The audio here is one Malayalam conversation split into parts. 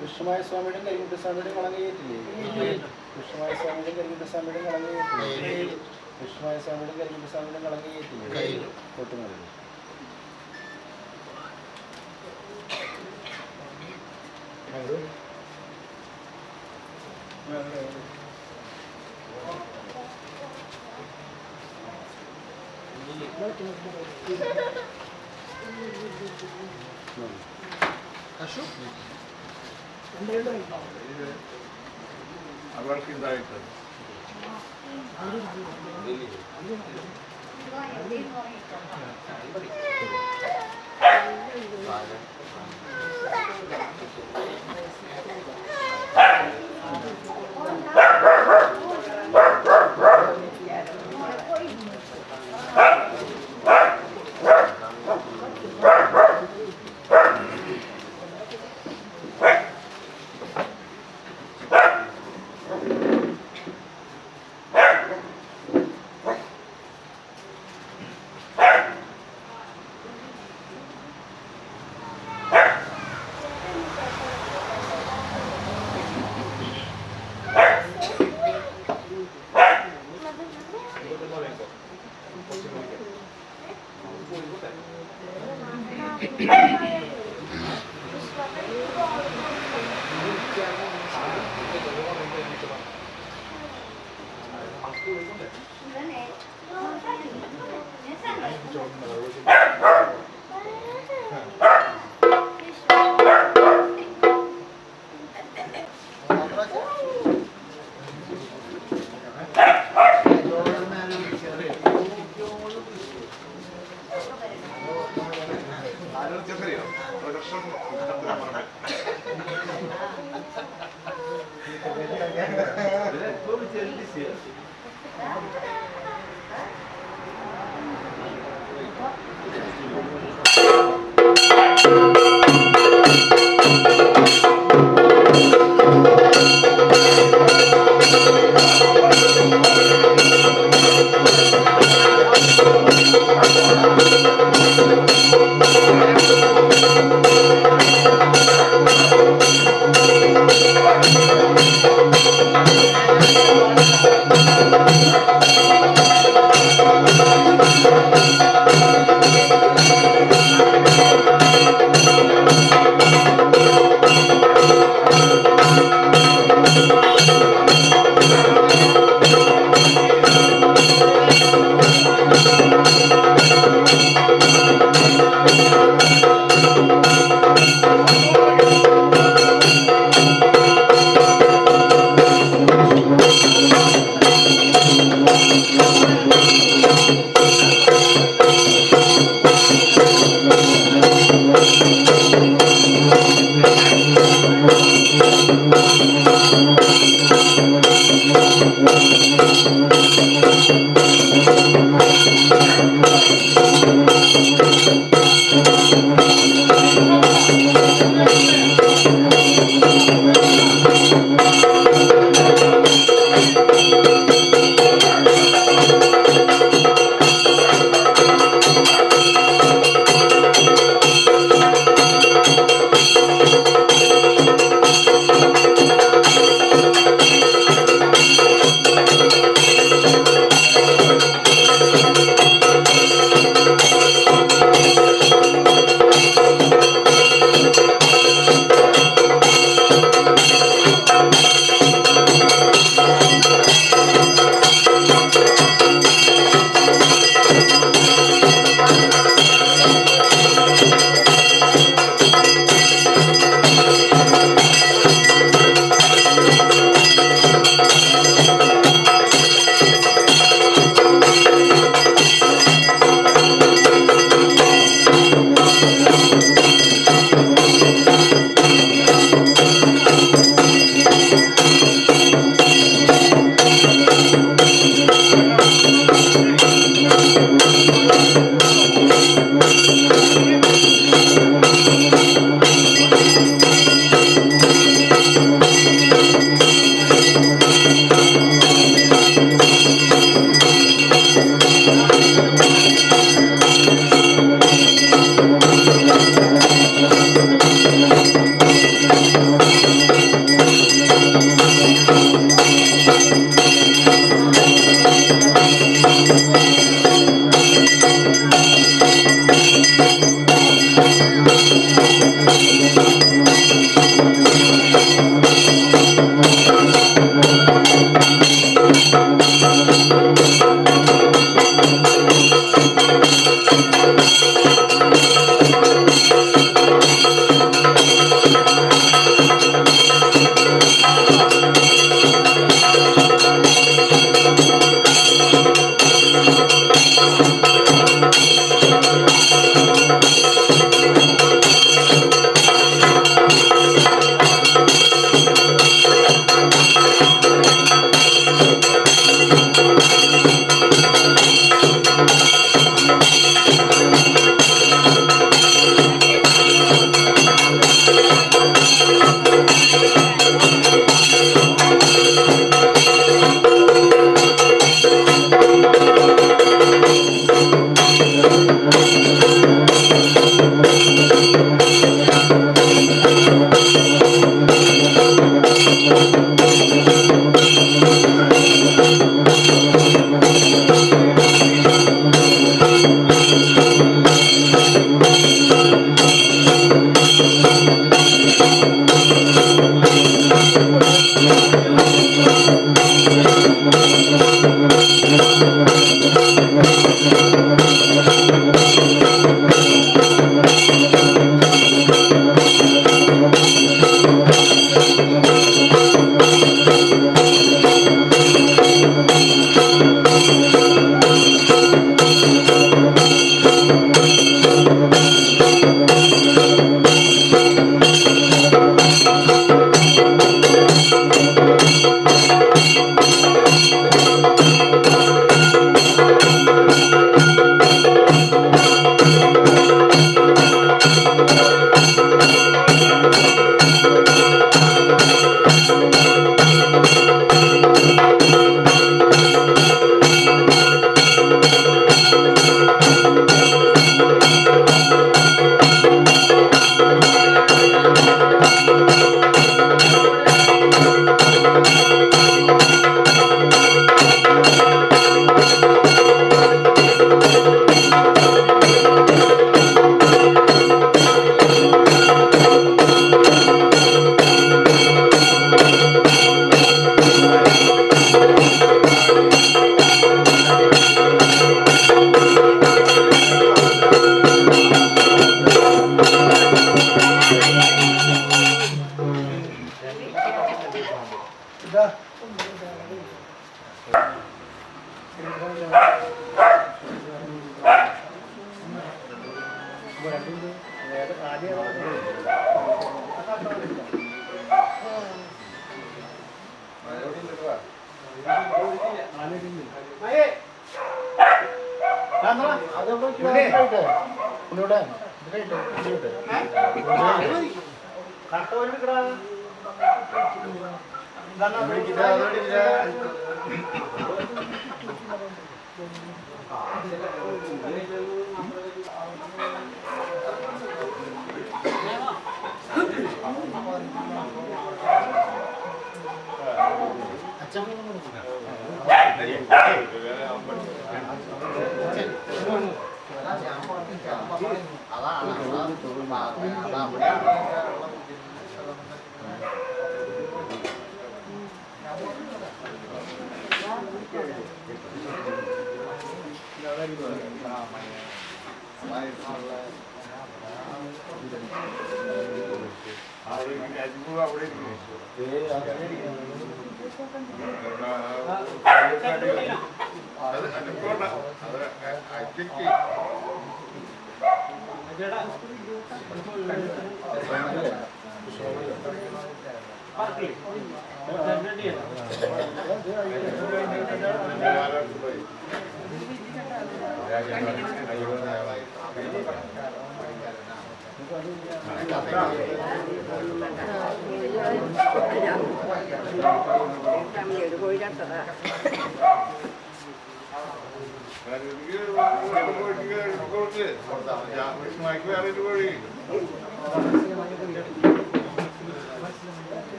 കൃഷ്ണമായ സ്വാമിയുടെ കരിമുട്ടസ്വാമിയുടെ കളങ്കയേറ്റില്ലേ? കൃഷ്ണമായ സ്വാമിയുടെ കരിമുട്ടസ്വാമിയുടെ കളങ്കയേറ്റില്ലേ? കൃഷ്ണമായ സ്വാമിയുടെ കരിമുട്ടസ്വാമിയുടെ കളങ്കയേറ്റില്ലേ? കൊട്ടുന്നത് അവർക്കുണ്ടായിട്ട്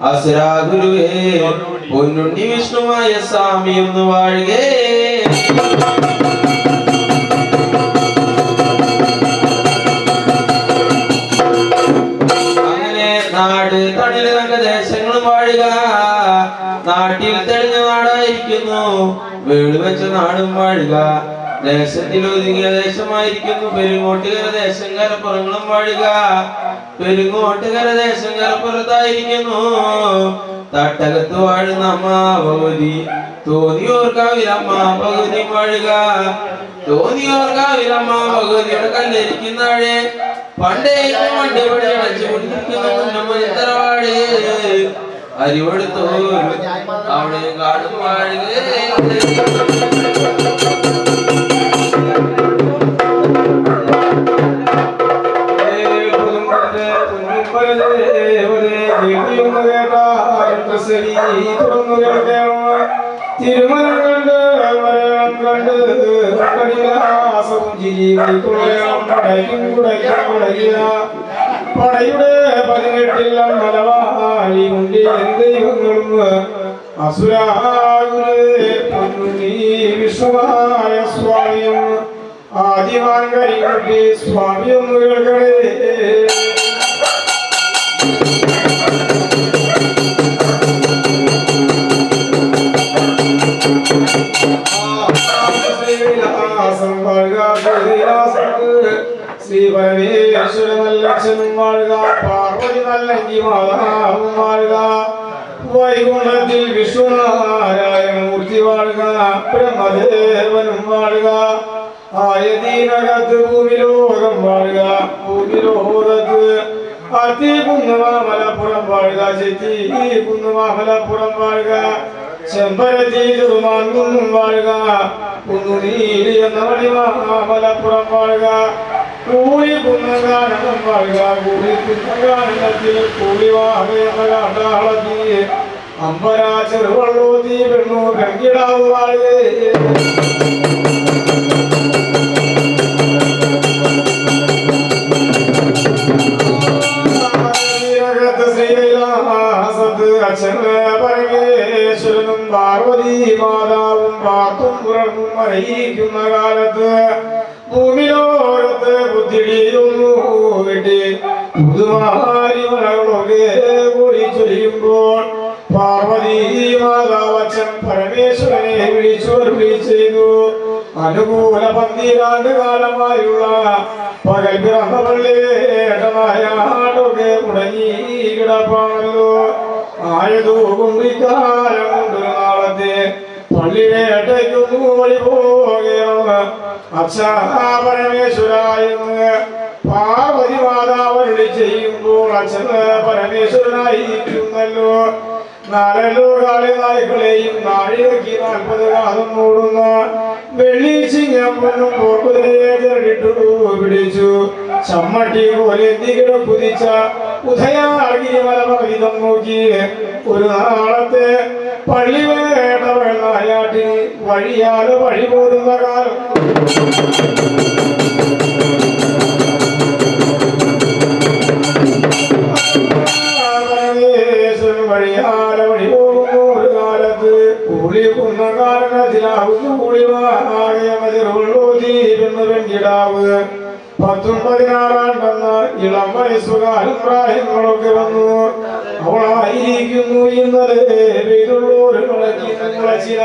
അസുരാഗുരുവേ പൊന്നുണ്ണി വിഷ്ണുമായ സ്വാമി ഒന്ന് വാഴുകേ. അങ്ങനെ നാട് തണില് നല്ല ദേശങ്ങളും വാഴുക. നാട്ടിൽ തെളിഞ്ഞ നാടായിരിക്കുന്നു, വീട് വെച്ച നാടും വാഴുക. ദേശത്തിൽ ഒതുങ്ങിയ ദേശമായിരിക്കുന്നു പെരുങ്ങോട്ടുകര ദേശം കരപ്പുറങ്ങളും വാഴുക. പെരുങ്ങോട്ടുകര ദേശം കരപ്പുറത്തായിരിക്കുന്നു തട്ടകത്ത് വാഴുന്ന അമ്മ ഭഗവതി. തോന്നിയോർക്കാവിലമ്മ ഭഗവതി വാഴുക. തോന്നിയോർക്കാവിലമ്മ ഭഗവതിയുടെ കല്ലിരിക്കുന്നാഴെ പണ്ടേ വണ്ടി പടി അടച്ചു കൊണ്ടിരിക്കുന്ന മുന്നമത്തറവാട് അരിവെടുത്തോ അവിടെ കാടും വാഴുക. തിരുമലം കണ്ട് മലയാളം കണ്ട് പടയുടെ 18 മലവാളി മുണ്ടി ദൈവങ്ങളും അസുരാഗുരേ പൊന്നുണ്ണി വിശ്വമായ സ്വാമിയും ആദിവാൻ കരിക്കുട്ടി സ്വാമിയും കേൾക്കണേ. ശ്രീ പരമേശ്വരൻ ലക്ഷണം വാഴുക. പാർവതി നല്ലങ്കി മാതാവും വാഴുക. വൈകുണ്ഠത്തിൽ വിഷ്ണുനാരായണ മൂർത്തി വാഴുക. ബ്രഹ്മദേവനും വാഴുക. ആയതീനകത്ത് ഭൂമിലോകം വാഴുക. ഭൂമിലോകത്ത് അതി കുന്നുമാമലപ്പുറം വാഴുക. ചെത്തി കുന്നുമാമലപ്പുറം വാഴുക. ചെമ്പരത്തി ചെറുമാൻകുന്നും വാഴുക. കുന്നുനീലി എന്ന മണിമാമലപ്പുറം വാഴുക. കൂളി കുന്നകാനകം വാഴുക. കൂളി കുന്നകാനകത്തിൽ കൂളി വാഹ എന്ന കാട്ടാളത്തി അമ്പരാ ചെറുവള്ളൂത്തി പെണ്ണു കങ്കിടാവ് വാഴുക. പരമേശ്വരനും പാർവതി മാതാവും പാർത്തും പുറങ്ങും അറിയിക്കുന്ന കാലത്ത് ഭൂമിലോകത്ത് ബുദ്ധിടിയൊന്നു വെട്ടി പുതുമാരി മലകളൊക്കെ കൂടി ചൊരിയുമ്പോൾ പാർവതി മാതാവച്ചൻ പരമേശ്വരനെ വിളിച്ചു ചെയ്തു. അനുകൂല 12 കാലമായുള്ള പകൽ പിറന്ന പള്ളിയേട്ടനായാടൊക്കെ മുടങ്ങി കിടപ്പാണല്ലോ. ആയതുകൊണ്ട് ഇക്കാലം കൊണ്ടൊരു നാളത്തെ പള്ളിവേട്ടയ്ക്കൊന്നു വഴി പോകുകയാണ്. അച്ഛാ പരമേശ്വരായെന്ന് പാർവതി മാതാവരുടെ ചെയ്യുമ്പോൾ അച്ഛന് പരമേശ്വരനായിരിക്കുന്നല്ലോ. 4 കാളി നായ്ക്കളെയും നാഴികയ്ക്ക് 40 കാലം മൂടുന്ന വെള്ളി ചിങ്ങം പൊന്നും പോർക്കുതിരയെ ചെറിട്ടു പിടിച്ചു. ചമ്മട്ടി പോലെ എന്തികിട കുതിച്ച ഉദയാർഗിരി മലപർവിതം നോക്കി ഒരു നാളത്തെ പള്ളിവേട്ട നായാട്ടിൽ വഴിയാല് വഴി പോരുന്ന കാലം വഴിയാല വഴി പോകുന്ന ഒരു കാലത്ത് കൂളി കുന്ന കാരണത്തിലാവുന്നു കൂളിവാകുള്ളൂതീരുന്ന പെൺകിടാവ് 10-16 ഇളം വയസ്സുകാരും പ്രായങ്ങളൊക്കെ വന്നു. അവളായിരിക്കുന്നു ഇന്നലെ പെയ്തുള്ളൊരു മുളച്ചില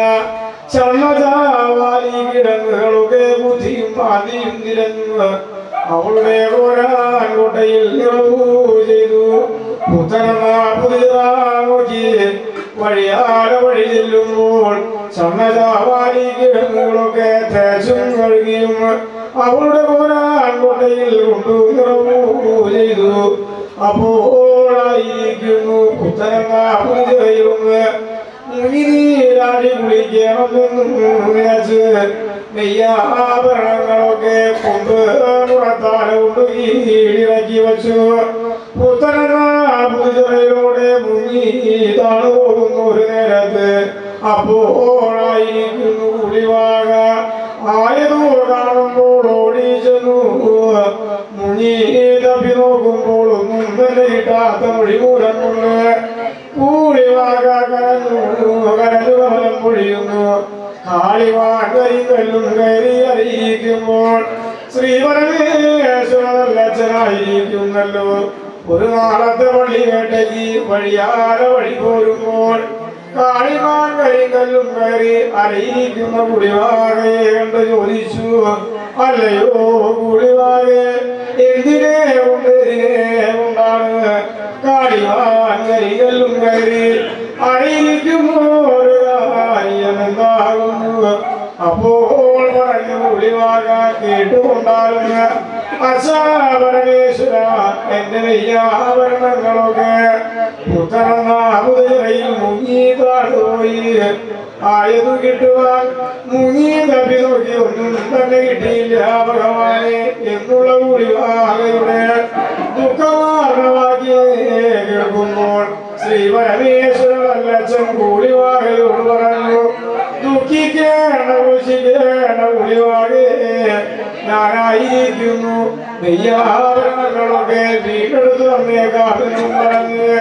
ചണ്ണചാവാലി കിടങ്ങുകളൊക്കെ ബുദ്ധിയും പാതിയും നിരഞ്ഞു. അവളുടെ കോരാൻ കോട്ടയിൽ നിറവു ചെയ്തു. പുത്തനോക്കി വഴിയാല വഴി ചെല്ലുമ്പോൾ സണ്ണജാവാലി കിഴങ്ങുകളൊക്കെ തേച്ചും കഴുകിയും അവളുടെ പോരാൻകൊട്ടയിൽ കൊണ്ടു നിറവൂ ചെയ്തു. അപ്പോഴായിരിക്കുന്നു പുത്തനങ്ങാപുരയിലൊന്ന് മുങ്ങിനീരാടി കുളിക്കണമെന്നും വിചാരിച്ച് നെയ്യാഭരണങ്ങളൊക്കെ കൊണ്ട് പുറത്താല കൊണ്ട് കീഴിറക്കി വച്ചു. പുത്തനങ്ങാപുരയിലൂടെ മുങ്ങി താണു പോകുന്ന ഒരു നേരത്ത് അപ്പോഴായിരിക്കുന്നു കുളിവാക ആയതോ കാണുമ്പോൾ ഓടി ചെന്നു. മുങ്ങി തപ്പി നോക്കുമ്പോൾ ഒന്നും തന്നെ കിട്ടാത്ത മൊഴിമൂലം കൊണ്ട് കൂളിവാക കരഞ്ഞു കമലം പൊഴിയുന്നു. കാളിവാൻ കരിങ്കല്ലും കയറി അറിയിക്കുമ്പോൾ ശ്രീപരമേശ്വരനല്ലച്ഛനായിരിക്കുന്നല്ലോ. ഒരു നാളത്തെ വഴി വേട്ടയ്ക്ക് വഴിയാല വഴി പോരുമ്പോൾ കാളിമാൻ കരിങ്കല്ലും കയറി അറിയിക്കുന്ന കുടിവാകയെ കണ്ട് ചോദിച്ചു, അല്ലയോ കുടിവാകെ, എന്തിനെ കൊണ്ടാണ് കാളിമാൻ കരിങ്കല്ലും കയറി അറിയിക്കുന്നു ഒരു കാര്യം എന്താകുന്നു? അപ്പോൾ പറഞ്ഞു കുടിവാക കേട്ടുകൊണ്ടാകുന്ന അശാപരമേശ്വര, എന്റെ നെയ്യാഭരണങ്ങളൊക്കെ പുത്തനങ്ങാപുരയിൽ മുങ്ങി താഴ്പോയി. ആയതു കിട്ടുവാൻ മുങ്ങി തപ്പി നോക്കി ഒന്നും തന്നെ കിട്ടിയില്ല ഭഗവാനെ എന്നുള്ള കുടിവാകയുടെ ദുഃഖമാർഗമാക്കി കേൾക്കുമ്പോൾ ശ്രീപരമേശ്വര വല്ലച്ഛൻ കുടിവാകയോട് പറഞ്ഞു, ദുഃഖിക്കേണ്ട കുശിക്കേണ്ട കുടിവാകെ, ഞാനായിരിക്കുന്നു. നെയ്യാഭരണങ്ങളൊക്കെ വീടെടുത്ത് വന്നേക്കാമെന്നും പറഞ്ഞ്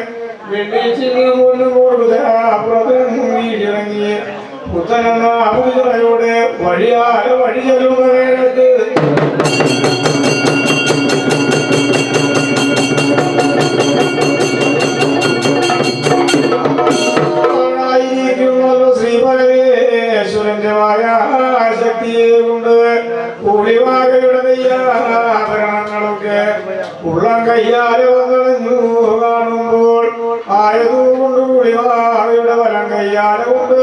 വെള്ളിച്ചിന് മുന്നു അപ്പുറത്തും വീടിറങ്ങി പുത്തനങ്ങാപുരയോടെ വഴിയാല വഴി ചെല്ലുന്ന നേരത്ത് ശ്രീപരമേശ്വരന്റെ ശക്തിയെ കൊണ്ട് കുടിവാകയുടെ നെയ്യാഭരണങ്ങളൊക്കെ ഉള്ളം കയ്യാലെ വന്നു കാണുമ്പോൾ ആയതുകൊണ്ട് കുടിവാകയുടെ വലം കയ്യാലെ കൊണ്ട്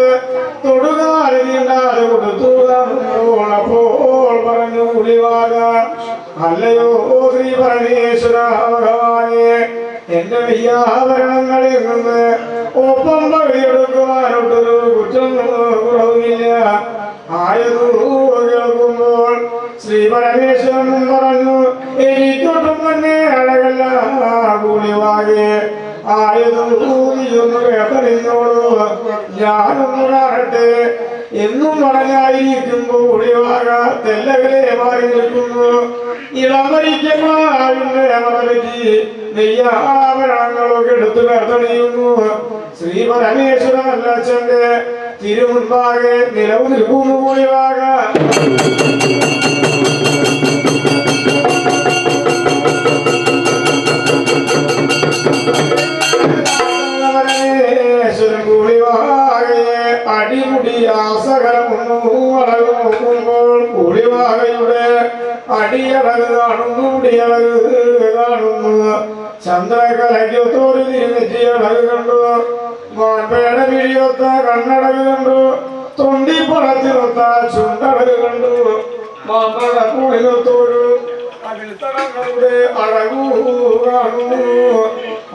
തൊടുകാലെ നീണ്ടാതെ കൊടുത്തു കാണുമ്പോൾ അപ്പോൾ പറഞ്ഞു കുടിവാക, അല്ലയോ ശ്രീ പരമേശ്വര ഭഗവാനെ, എന്റെ നെയ്യാഭരണങ്ങളിൽ നിന്ന് ഒപ്പം പകുതിയെടുക്കുവാനൊട്ടൊരു കുറ്റം കുറവില്ല. ആയതു കേൾക്കുമ്പോൾ ശ്രീ പരമേശ്വരൻ പറഞ്ഞു, എനിക്കൊട്ടും തന്നെ അഴകല്ല കുടിവാകെ. ആയതു നീയൊന്ന് കേട്ടറിഞ്ഞോളൂ, ഞാനൊന്ന് കാണട്ടെ എന്നും പറഞ്ഞായിരിക്കുമ്പോൾ കുടിവാക തെല്ലകലെ മാറി നിൽക്കുന്നു. ഇളം വരിക്കന്മാരുടെ പറ്റി നെയ്യാഭരണങ്ങളൊക്കെ എടുത്തു കേട്ടണിയുന്നു. ശ്രീ പരമേശ്വര വല്ലച്ഛന്റെ തിരുമുൻപാകെ നിലവ് നിൽക്കുന്നു കുടിവാക. അടിമുടി ആസകലമൊന്നു അളവ് നോക്കുമ്പോൾ കുടിവാകയുടെ അടിയളവ് കാണുന്നു, മുടിയളവ് കാണുന്നു. ചന്ദ്രകലയ്ക്കൊത്തൊരു തിരുനെറ്റിയളവ് കണ്ടു, മാൻപേട പിടിയൊത്ത കണ്ണടവ് കണ്ടു, തൊണ്ടിപ്പളത്തിനൊത്ത ചുണ്ടളവ് കണ്ടു, മാമ്പഴ കൂടിനൊത്തൊരു അടിത്തടങ്ങളുടെ അഴകു കാണുന്നു.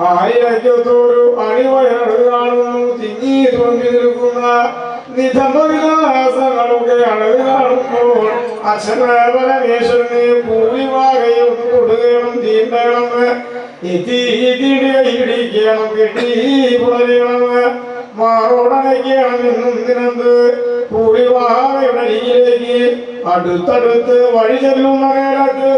ആയിരക്കൊത്തൊരു അണിവയറ് കാണുന്നു, തിങ്ങി തൊണ്ടി നിൽക്കുന്ന നിധമവിലാസങ്ങളൊക്കെ അഴക് കാണുമ്പോൾ അച്ഛനേശ്വരനെ പൂവിവാകയും കൊടുക്കണം, തീണ്ടണം, ഇടിക്കണം, കെട്ടി പുലരണം, മാറോടനയ്ക്കണം എന്നും ദിനന്ത് പൂവിവാകയുടെ അരികിലേക്ക് അടുത്തടുത്ത് വഴി ചെല്ലുന്ന നേരത്ത്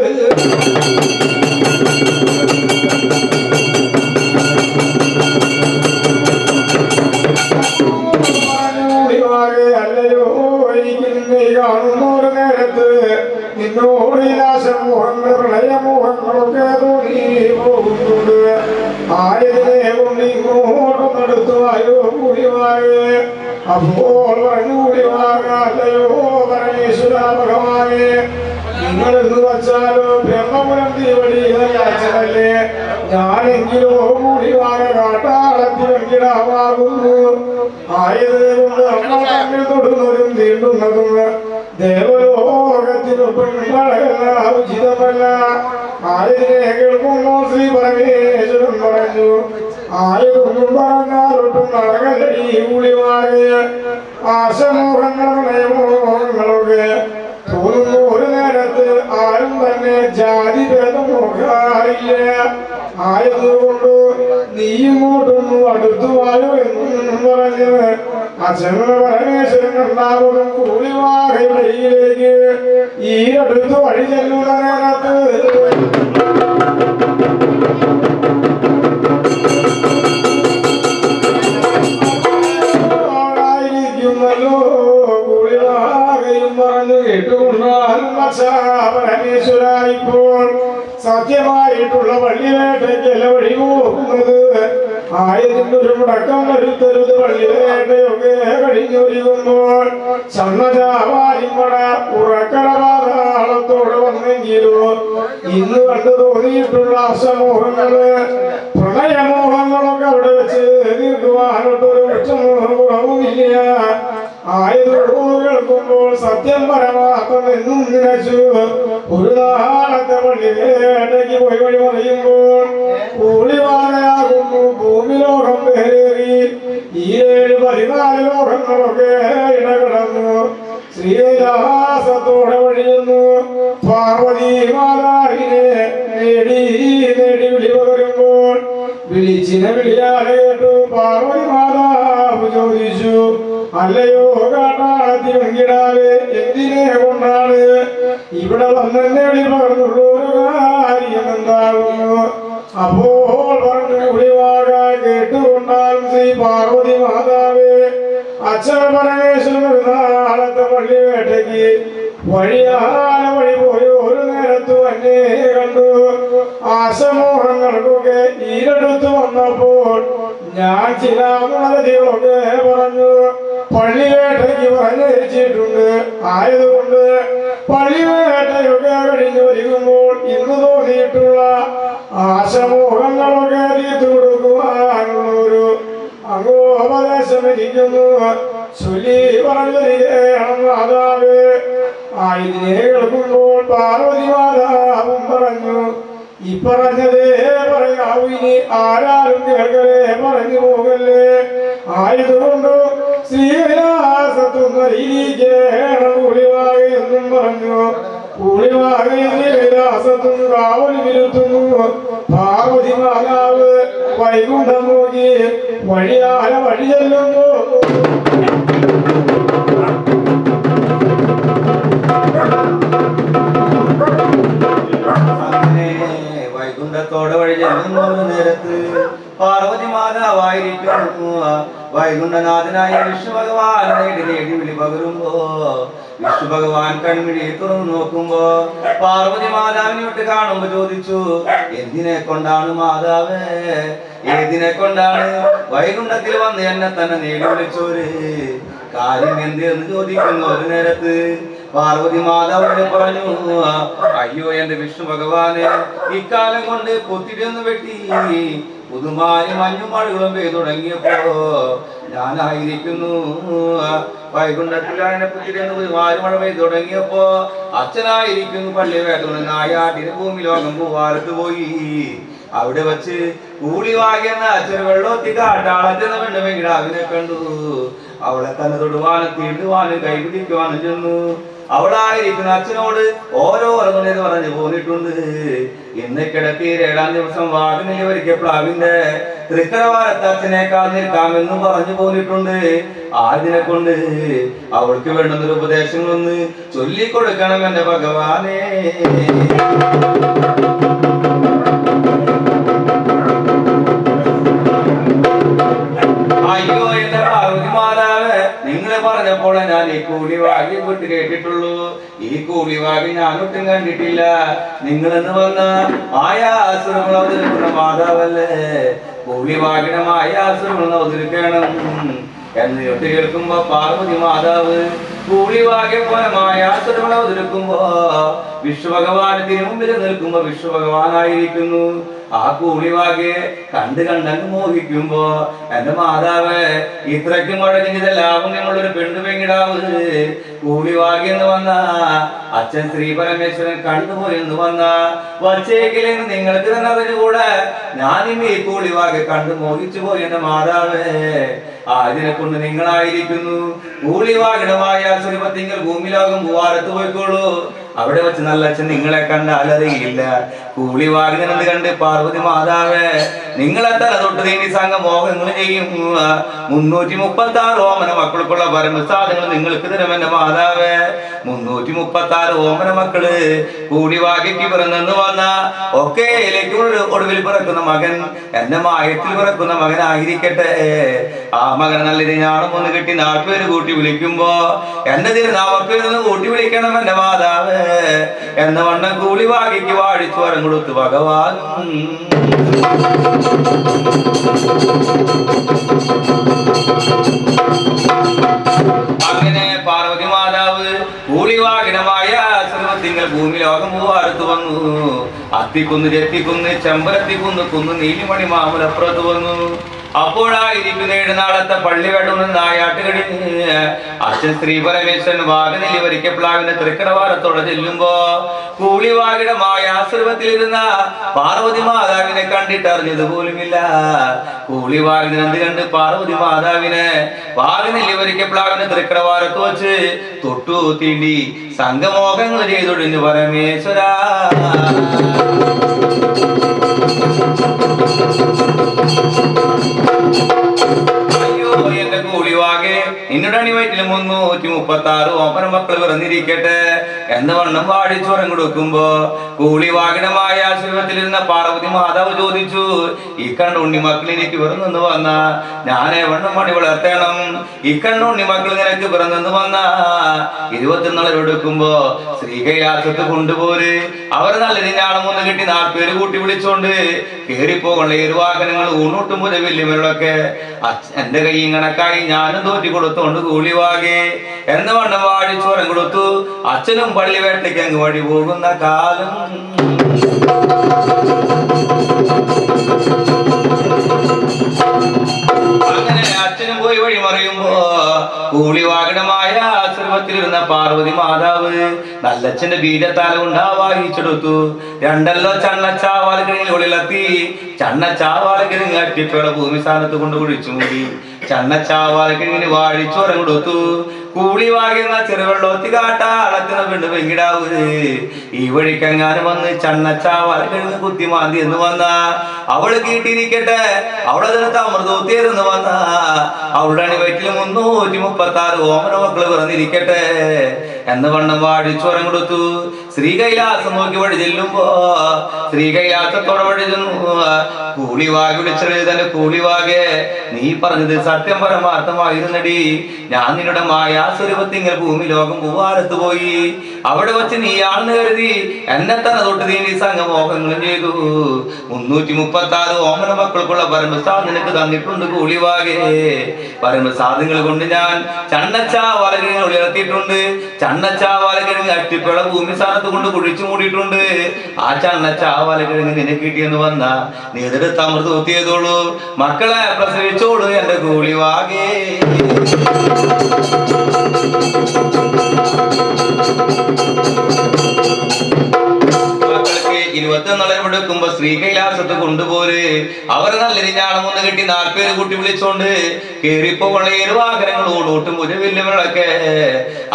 അല്ലയോ എനിക്ക് നിന്നെ കാണുന്ന ഒരു നേരത്ത് നിന്നോട് വിലാസമോഹങ്ങൾ പ്രളയമോഹങ്ങളൊക്കെ തോന്നി പോകുന്നുണ്ട്. ആയതിനെ കൊണ്ട് ഇങ്ങോട്ടും നടത്തുവായോ കുടിവാകെ. അപ്പോൾ പറഞ്ഞു കുടിവാക, അല്ലയോ പരമേശ്വര ഭഗവാനെ, നിങ്ങളെന്ന് വച്ചാലോ ബ്രഹ്മപുരം തീവടി അച്ഛനല്ലേ, ഞാനെങ്കിലോ കുടിവാക മാതാവാകുന്നു. ആയതുകൊണ്ട് അമ്മ തമ്മിൽ തൊടുന്നതും തീണ്ടുന്നതും ദേവലോകത്തിനു പെൺപഴകല്ല, ഉചിതമല്ല. ആയതിനെ കേൾക്കുമ്പോൾ ശ്രീ പരമേശ്വരൻ പറഞ്ഞു, ആയതൊന്നും പറഞ്ഞാലൊട്ടും നടകല്ലടി ഊളിവാകെ. ആശമോഹങ്ങളും നയമോഹങ്ങളൊക്കെ തോന്നുന്നു ഒരു നേരത്ത് ആരും തന്നെ ജാതി ഭേദം നോക്കാറില്ല. ആയതുകൊണ്ട് നീ ഇങ്ങോട്ടൊന്നും അടുത്തുവായോ എന്നും പറഞ്ഞ് അച്ഛൻ പരമേശ്വരൻ രണ്ടാമതും കൂളിവാകയുടെ ഇടയിലേക്ക് ഈ അടുത്ത് വഴി ചെല്ലുന്ന നേരത്ത് പരമേശ്വര ഇപ്പോൾ സത്യമായിട്ടുള്ള പള്ളിവേട്ടയ്ക്കല്ല വഴി പോകുന്നത്. ആയതിന്റെ ഒരു മുടക്കം വരുത്തരുത്. പള്ളിവേട്ടയൊക്കെ കഴിഞ്ഞൊരുങ്ങുമ്പോൾ ചന്നജാവാരിമട ഉറക്കട പാതാളത്തോടെ വന്നെങ്കിലോ ഇന്ന് കണ്ടു തോന്നിയിട്ടുള്ള അസമോഹങ്ങള് പ്രണയമോഹങ്ങളൊക്കെ അവിടെ വെച്ച് തീർക്കുവാനൊട്ടൊരു കുറവുമില്ല. ആയതോട് കേൾക്കുമ്പോൾ സത്യം പരമാത്മെന്നും നിലച്ചു. ഒരു നാളത്തെ പള്ളിവേട്ടയ്ക്ക് പോയി വഴി പറയുമ്പോൾ കൂളിവാകയാകുന്നു ഭൂമി ലോകം പേരേറി. ഈ 14 ലോകങ്ങളൊക്കെ ഇടകിടന്നു. ശ്രീകൈലാസത്തോടെ വഴിയുന്നു. പാർവതി മാതാവിനെ നേടി വിളി പകരുമ്പോൾ വിളിച്ചിനെ വിളിയാലെ കേട്ടു. പാർവതി മാതാവ് ചോദിച്ചു, അല്ലയോ കാട്ടാളത്തിങ്കിടാതെ എന്തിനെ കൊണ്ടാണ് ഇവിടെ വന്നെന്നെ വിളി പകർന്നുള്ളൂ? ഒരു കാര്യം എന്താകുന്നു? അപ്പോൾ പറഞ്ഞു, വിളിവാക കേട്ടുകൊണ്ടാലും ശ്രീ പാർവതി മാതാവേ, അച്ഛൻ പരമേശ്വരൻ ഒരു നാളത്തെ പള്ളിവേട്ടയ്ക്ക് വഴിയാന വഴി പോയി ഒരു നേരത്തു എന്നെ കണ്ടു. ആശമോഹങ്ങൾക്കൊക്കെ ഈരടുത്ത് വന്നപ്പോൾ ഞാൻ ചില അനുമതികളൊക്കെ പറഞ്ഞു. പള്ളിവേട്ടയ്ക്ക് പറഞ്ഞിട്ടുണ്ട്. ആയതുകൊണ്ട് പള്ളിവേട്ടയൊക്കെ കഴിഞ്ഞു വരികുമ്പോൾ ഇന്ന് തോന്നിയിട്ടുള്ള ആശമോഹങ്ങളൊക്കെ തീർത്തു കൊടുക്കുവാനുള്ളൊരു അംഗോപദേശം ഇരിക്കുന്നു. ചൊല്ലി പറഞ്ഞിരിക്കണം മാതാവ്. ആയതിനെ കേൾക്കുമ്പോൾ പാർവതി മാതാവും പറഞ്ഞു, ഈ പറഞ്ഞതേ പറയാവൂ, ഇനി ആരാലും കേൾക്കലേ, പറഞ്ഞു പോകല്ലേ. ആയതുകൊണ്ട് ശ്രീകൈലാസത്തും കൂളിവാക എന്നും പറഞ്ഞു. കൂളിവാകയിൽ ശ്രീകൈലാസത്തും കാവൽ വിരുത്തുന്നു. പാർവതി മാതാവ് വൈകുണ്ഠം നോക്കി വഴിയാല വഴി ചെല്ലുന്നു. വൈകുണ്ഠത്തോടെ വഴി ചെല്ലുന്ന നേരത്ത് പാർവതി മാതാവായിരിക്കുന്നു. വൈകുണ്ഠനാഥനായ വിഷ്ണു ഭഗവാൻ നേടി വിളി പകരുമ്പോ വിഷ്ണു ഭഗവാൻ കൺമിഴി തുറന്നു നോക്കുമ്പോ പാർവതി മാതാവിനെ വിട്ട് കാണുമ്പോ ചോദിച്ചു, എന്തിനെ കൊണ്ടാണ് മാതാവേ, ഏതിനെ കൊണ്ടാണ് വൈകുണ്ഠത്തിൽ വന്ന് എന്നെ തന്നെ നേടി വിളിച്ചോര്? കാര്യം എന്തെന്ന് ചോദിക്കുന്നു. ഒരു നേരത്ത് പാർവതി മാതാവിനെ പറഞ്ഞു, അയ്യോ എന്റെ വിഷ്ണു ഭഗവാന്, ഇക്കാലം കൊണ്ട് പൊത്തിരിയൊന്ന് വെട്ടി പുതുമായി മഞ്ഞുമഴകളും പെയ്തു തുടങ്ങിയപ്പോ ഞാനായിരിക്കുന്നു വൈകുണ്ഠത്തിൽ അതിനെ പൊത്തിരിയൊന്ന് മഴ പെയ്തു തുടങ്ങിയപ്പോ അച്ഛനായിരിക്കുന്നു പള്ളിവേട്ട നായാട്ടിന് ഭൂമി ലോകം പൂവാലത്ത് പോയി. അവിടെ വച്ച് കൂളിവാകിയെന്ന അച്ഛൻ വെള്ളത്തി കാട്ടാളച്ചെന്ന പെണ്ണുമെങ്കിൽ അവനെ കണ്ടു. അവളെ തന്നെ തൊടുവാനും തീണ്ടുവാനും കൈപിടിക്കുവാനും ചെന്നു. അവളായിരിക്കുന്ന അച്ഛനോട് ഓരോ ഉറങ്ങുന്നത് പറഞ്ഞു പോന്നിട്ടുണ്ട്. ഇന്ന് കിടത്തി 7-ാം ദിവസം വാടിനെ ഒരിക്കൽ പ്ലാവിന്റെ തൃക്കരവാരത്ത് അച്ഛനേക്കാൾ നിൽക്കാമെന്നും പറഞ്ഞു പോന്നിട്ടുണ്ട്. ആദിനെ കൊണ്ട് അവൾക്ക് വേണ്ടുന്നൊരു ഉപദേശങ്ങളൊന്ന് ചൊല്ലിക്കൊടുക്കണം എന്റെ ഭഗവാനേ. അയ്യോ എന്റെ പാർവതി മാതാവ്, നിങ്ങളെ പറഞ്ഞപ്പോൾ ഞാൻ ഈ കൂളിവാകി വിട്ട് കേട്ടിട്ടുള്ളൂ. ഈ കൂളിവാകി ഞാനൊട്ടും കണ്ടിട്ടില്ല. നിങ്ങളെന്ന് വന്ന മായാസുരങ്ങൾ അവതരിക്കുന്ന മാതാവല്ലേ? കൂളിവാകിയുടെ മായാസുരങ്ങൾ അവതരിക്കണം എന്ന് ഒട്ട് കേൾക്കുമ്പോ പാർവതി മാതാവ് കൂളിവാകെ പോലെ മായാസുരങ്ങൾ അവതരിക്കുമ്പോ വിശ്വഭഗവാൻ തിരുമുമ്പിൽ നിൽക്കുമ്പോ വിശ്വഭഗവാനായിരിക്കുന്നു. ആ കൂളിവാകെ കണ്ടങ്ങ് മോഹിക്കുമ്പോ എന്റെ മാതാവ് ഇത്രയ്ക്കും മുഴങ്ങിയതെല്ലാം ഞങ്ങളൊരു പെണ്ണുപെങ്ങിടാവ് കൂളിവാകി എന്ന് വന്ന അച്ഛൻ ശ്രീ പരമേശ്വരൻ കണ്ടുപോയി എന്ന് വന്ന വച്ചേക്കില്ലെന്ന് നിങ്ങൾക്ക് തന്നെ അറിഞ്ഞുകൂടെ ഞാനും ഈ കൂളിവാകെ കണ്ടു മോഹിച്ചു പോയി എന്റെ മാതാവ് അതിനെ കൊണ്ട് നിങ്ങളായിരിക്കുന്നു കൂളിവാകിടമായ സുരപത്തിങ്കൽ ഭൂമിലോകം പൂവാരത്ത് പോയിക്കോളൂ അവിടെ വെച്ച് നല്ല അച്ഛൻ നിങ്ങളെ കണ്ടാൽ അറിയില്ല കൂളിവാകിനെന്ന് കണ്ട് പാർവതി മാതാവ് നിങ്ങളെ തല തൊട്ട് തീണ്ടി സംഘ മോഹങ്ങൾ ചെയ്യും 336 ഓമന മക്കൾക്കുള്ള പരമസാധനങ്ങൾ നിങ്ങൾക്ക് തരുമെന്റെ മാതാവ് 336 ഓമന മക്കള് കൂളിവാകിക്ക് പിറന്നെന്ന് വന്ന ഒക്കെയിലേക്ക് ഒടുവിൽ പിറക്കുന്ന മകൻ എന്റെ മായത്തിൽ പിറക്കുന്ന മകനായിരിക്കട്ടെ ആ മകൻ നല്ലൊരു ഞാണം ഒന്ന് കെട്ടി 4 പേര് കൂട്ടി വിളിക്കുമ്പോ എന്റെ തിരുനാമപ്പേരൊന്ന് കൂട്ടി വിളിക്കണം എന്റെ മാതാവ് എന്ന വണ്ണം കൂളിവാകിക്ക് വാഴിച്ചു വരം കൊടുത്തു ഭഗവാൻ അങ്ങനെ പാർവതി മാതാവ് കൂളിവാകിനമായ സർവത്തിങ്കൽ ഭൂമി ലോകം പൂവാരത്ത് വന്നു അത്തിക്കുന്ന് ചെത്തിക്കുന്ന് ചെമ്പരത്തിക്കുന്ന് കുന്ന് നീലിമണി മാമലപ്പുറത്ത് വന്നു അപ്പോഴായിരിക്കുന്ന 7 നാളത്തെ പള്ളി വേണമെന്ന് നായാട്ട് കഴിഞ്ഞ് അച്ഛൻ ശ്രീ പരമേശ്വരൻ വാഗനെല്ലി വരിക്കപ്ലാവിന്റെ തൃക്കടവാരത്തോടെ ചെല്ലുമ്പോ കൂളിവാകിടമായ ആശ്രമത്തിലിരുന്ന പാർവതി മാതാവിനെ കണ്ടിട്ടറിഞ്ഞത് പോലുമില്ല കൂളിവാകിനെന്ത് കണ്ട് പാർവതി മാതാവിനെ വാഗനെല്ലി വരിക്കപ്ലാവിന്റെ തൃക്കടവാരത്ത് വെച്ച് തൊട്ടു തീണ്ടി സംഘമോഹങ്ങൾ ചെയ്തൊടിഞ്ഞു പരമേശ്വര അയ്യോ എന്റെ കൂളിവാകെ നിന്നുടെ അണിവയറ്റിൽ 336 ഓമന മക്കൾ പിറന്നിരിക്കട്ടെ എന്ന് വണ്ണം വാടിച്ചോരം കൊടുക്കുമ്പോ കൂളിവാകിടമായ ആശ്രമത്തിലിരുന്ന പാർവതി മാതാവ് ചോദിച്ചു ഈ കണ്ട ഉണ്ണി മക്കൾ എനിക്ക് പിറന്നെന്ന് വന്ന ഞാനേ വണ്ണം മണി വളർത്തണം ഈ കണ്ട ഉണ്ണി മക്കൾ നിനക്ക് പിറന്നെന്ന് വന്ന 24 എടുക്കുമ്പോ ശ്രീകൈലാസത്ത് കൊണ്ടുപോര് അവർ നല്ലൊരു ഞാണം ഒന്ന് കെട്ടി 4 പേര് കൂട്ടി വിളിച്ചോണ്ട് കേറിപ്പോകണ 7 വാഹനങ്ങൾ ഊണൂട്ടും പോലെ വലിയവരൊക്കെ എന്റെ കൈയും കണക്കായി ഞാനും തോറ്റി കൊടുത്തോണ്ട് കൂളിവാകെ എന്ന് വണ്ണം വാടിച്ചോരം കൊടുത്തു അച്ഛനും പള്ളി വേട്ടയ്ക്ക് അങ്ങ് വഴി പോകുന്ന കാലം അങ്ങനെ അച്ഛനും പോയി വഴി മറിയുമ്പോ കൂളിവാകിടമായ ആശ്രമത്തിലിരുന്ന പാർവതി മാതാവ് നല്ലച്ഛന്റെ ബീജത്താല ഉണ്ടാവാഹിച്ചെടുത്തു രണ്ടല്ലോ ചണ്ണച്ചാവാലകിഴങ്ങിൽ ഒളിലെത്തി ചണ്ണച്ചാവാലകിഴങ്ങ് അറ്റിപ്പുള്ള ഭൂമി സ്ഥാനത്ത് കൊണ്ട് കുഴിച്ചു മൂടി ചണ്ണച്ചാവാലകിഴങ്ങിന് വാഴിച്ചോരം കൊടുത്തു കൂളിവാകുന്ന ചെറുവെള്ളോത്തി കാട്ടാളത്തിന് പെണ്ണ് പെങ്കിടാവൂര് ഈ വഴിക്കെങ്ങാനും വന്ന് ചണ്ണച്ചാവാലകിഴങ്ങ് കുത്തിമാന്തി എന്ന് വന്ന അവള് കീട്ടിരിക്കട്ടെ അവളതിനകത്ത് അമൃതോത്തിയെന്ന് വന്ന അവളുടെ അണിവയറ്റിൽ 336 ഓമന മക്കള് പിറന്നിരിക്കട്ടെ എന്ന് വണ്ണം വാടിച്ചോരം കൊടുത്തു ശ്രീകൈലാസം നോക്കി വഴി ചെല്ലുമ്പോ ശ്രീകൈലാസത്തോടെ വഴി ചെന്നു കൂളിവാകെ വിളിച്ചത് തന്നെ കൂളിവാകെ നീ പറഞ്ഞത് സത്യം പരമാർത്ഥമായിരുന്നടി ഞാൻ നിന്നുടെ മായാസ്വരൂപത്തിങ്ങനെ ഭൂമി ലോകം പൂവാരത്ത് പോയി അവിടെ വെച്ച് നീയാണെന്ന് കരുതി എന്നെ തന്നെ തൊട്ട് നീ സംഘമോഹങ്ങളും ചെയ്തു 336 ഓമന മക്കൾക്കുള്ള പരമസാദ് നിനക്ക് തന്നിട്ടുണ്ട് കൂളിവാകെ പരമസാദങ്ങൾ കൊണ്ട് ഞാൻ ചണ്ണച്ചാവാലകിഴങ്ങ് ഉയർത്തിയിട്ടുണ്ട് ചണ്ണച്ചാവാലകിഴങ്ങ് അറ്റിപ്പുള്ള ഭൂമി സ്ഥാനത്ത് കൊണ്ട് കുഴിച്ചു മൂടിയിട്ടുണ്ട് ആ ചണ്ണച്ചാവാലകിഴങ്ങ് നിനക്ക് കിട്ടിയെന്ന് വന്ന നീ എതിർത്ത് അമൃതം ചെയ്തോളൂ മക്കളെ പ്രസവിച്ചോളൂ എന്റെ കൂളിവാകെ മക്കൾക്ക് 21 എടുക്കുമ്പോ ശ്രീകൈലാസത്ത് കൊണ്ടുപോര് അവർ നല്ലൊരു ഞാണം ഒന്ന് കെട്ടി 4 പേര് കൂട്ടി വിളിച്ചോണ്ട് കേറിപ്പോകുള്ള 7 വാഹനങ്ങൾ ഓടോട്ടും ഒരു വെല്ലുവിളൊക്കെ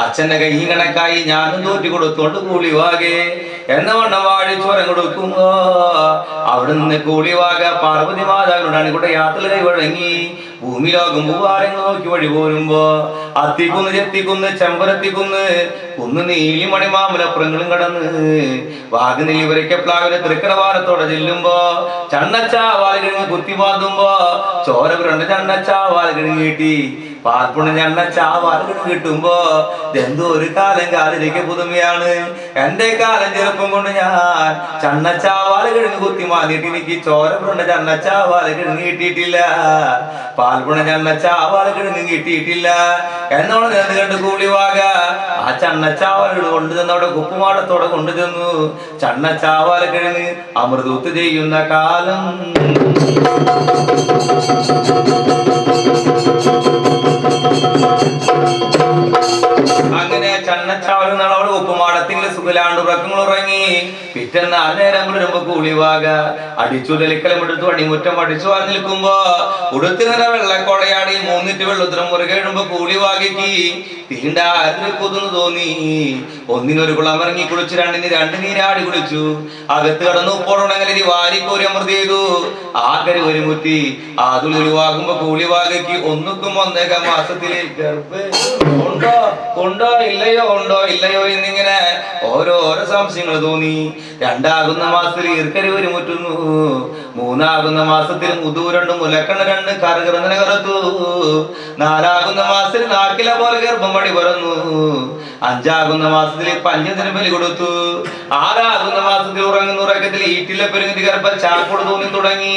അച്ഛന്റെ കൈ കണക്കായി ഞാനും തോറ്റി കൊടുത്തോണ്ട് കൂളിവാകെ എന്ന വണ്ണം വാഴിച്ചോരം കൊടുക്കുമ്പോ അവിടെ നിന്ന് കൂളിവാക പാർവതി മാതാവിനോടാണ് കൂടെ യാത്ര കൈവഴങ്ങി ഭൂമി ലോകം പൂവാരങ്ങൾ നോക്കി വഴി പോരുമ്പോ അത്തിക്കുന്ന് ചെത്തിക്കുന്ന് ചെമ്പരത്തിക്കുന്ന് കുന്ന് നീലിമണി മാമലപ്പുറങ്ങളും കടന്ന് വാഗനെല്ലി വരയ്ക്കപ്ലാവിലെ തൃക്കടവാരത്തോടെ ചെല്ലുമ്പോ ചണ്ണച്ചാവാലകിഴങ്ങ് കുത്തി പാതുമ്പോ ചോര പുരണ്ട ചണ്ണച്ചാവാലകിഴങ്ങ് കിട്ടി പാൽപ്പുണ ഞണ്ണ ചാവാലുകൾ കിട്ടുമ്പോ എന്തോ ഒരു കാലം കാലിലേക്ക് പുതുമയാണ്. എന്റെ കാലം ചെറുപ്പം കൊണ്ട് ഞാൻ ചണ്ണച്ചാവാല് കിഴങ്ങ് കുത്തി മാന്നിട്ട് എനിക്ക് ചോരപ്പുണ്ട ചണ്ണച്ചാവാല് കിഴങ്ങ് കിട്ടിയിട്ടില്ല, പാൽപ്പുണ ചണ്ണച്ചാവാല് കിഴങ്ങ് കിട്ടിയിട്ടില്ല എന്നോട് നിന്ന് കണ്ട് കൂളിവാക ആ ചണ്ണച്ചാവാലുകൾ കൊണ്ടുചെന്ന് അവിടെ കുപ്പുമാടത്തോടെ കൊണ്ടുചെന്നു. ചണ്ണച്ചാവാല് കിഴങ്ങ് അമൃതൂത്ത് ചെയ്യുന്ന കാലം അങ്ങനെ ചണ്ണച്ചാവൽ നാളെ ഉപ്പുമാടത്തിൽ സുഖലാണ്ട് ഉറക്കങ്ങൾ ഉറങ്ങി. പിറ്റേന്ന് ആ നേരം വരുമ്പോ കൂളിവാക അടിച്ചുടലിക്കലം എടുത്തു അടിമുറ്റം അടിച്ചു വാങ്ങി നിൽക്കുമ്പോ ഉടുത്തിങ്ങനെ വെള്ളക്കൊടയാടി മൂന്നിട്ട് വെള്ളത്തിനും മുറുകെ ഇടുമ്പോ കൂളിവാകയ്ക്ക് തീണ്ടാരിന് കൊതുന്ന് തോന്നി. ഒന്നിനൊരു കുളം ഇറങ്ങി കുളിച്ചു, രണ്ട് നീരാടി കുളിച്ചു. അകത്ത് കടന്നു ഉപ്പോടുണ്ടെങ്കിൽ വാരിക്കോരി അമൃത് ചെയ്തു. ആകരി ഒരു മുറ്റി ആതുളിവാകുമ്പോ കൂളിവാകയ്ക്ക് ഒന്നുക്കും 1.5 മാസത്തിലേക്ക് ഗർഭം ഉണ്ടോ ഇല്ലയോ എന്നിങ്ങനെ ഓരോരോ സംശയങ്ങൾ തോന്നി. 2 മാസത്തിൽ ഈർക്കരി ഒരു മുറ്റുന്നു. 3 മാസത്തിൽ മുതൂരണ്ടും മുലക്കണ്ണ 2 കറുകറന്നിനെ കറുത്തു. 4 മാസത്തിൽ നാക്കില പോലെ ഗർഭം പടി പറന്നു. 5 മാസത്തിൽ പഞ്ചത്തിന് ബലി കൊടുത്തു. 6 മാസത്തിൽ ഉറങ്ങുന്ന ഉറക്കത്തിൽ ഈറ്റിലെ പെരുങ്ങി ഗർഭം ചാക്കോട് തോന്നി തുടങ്ങി.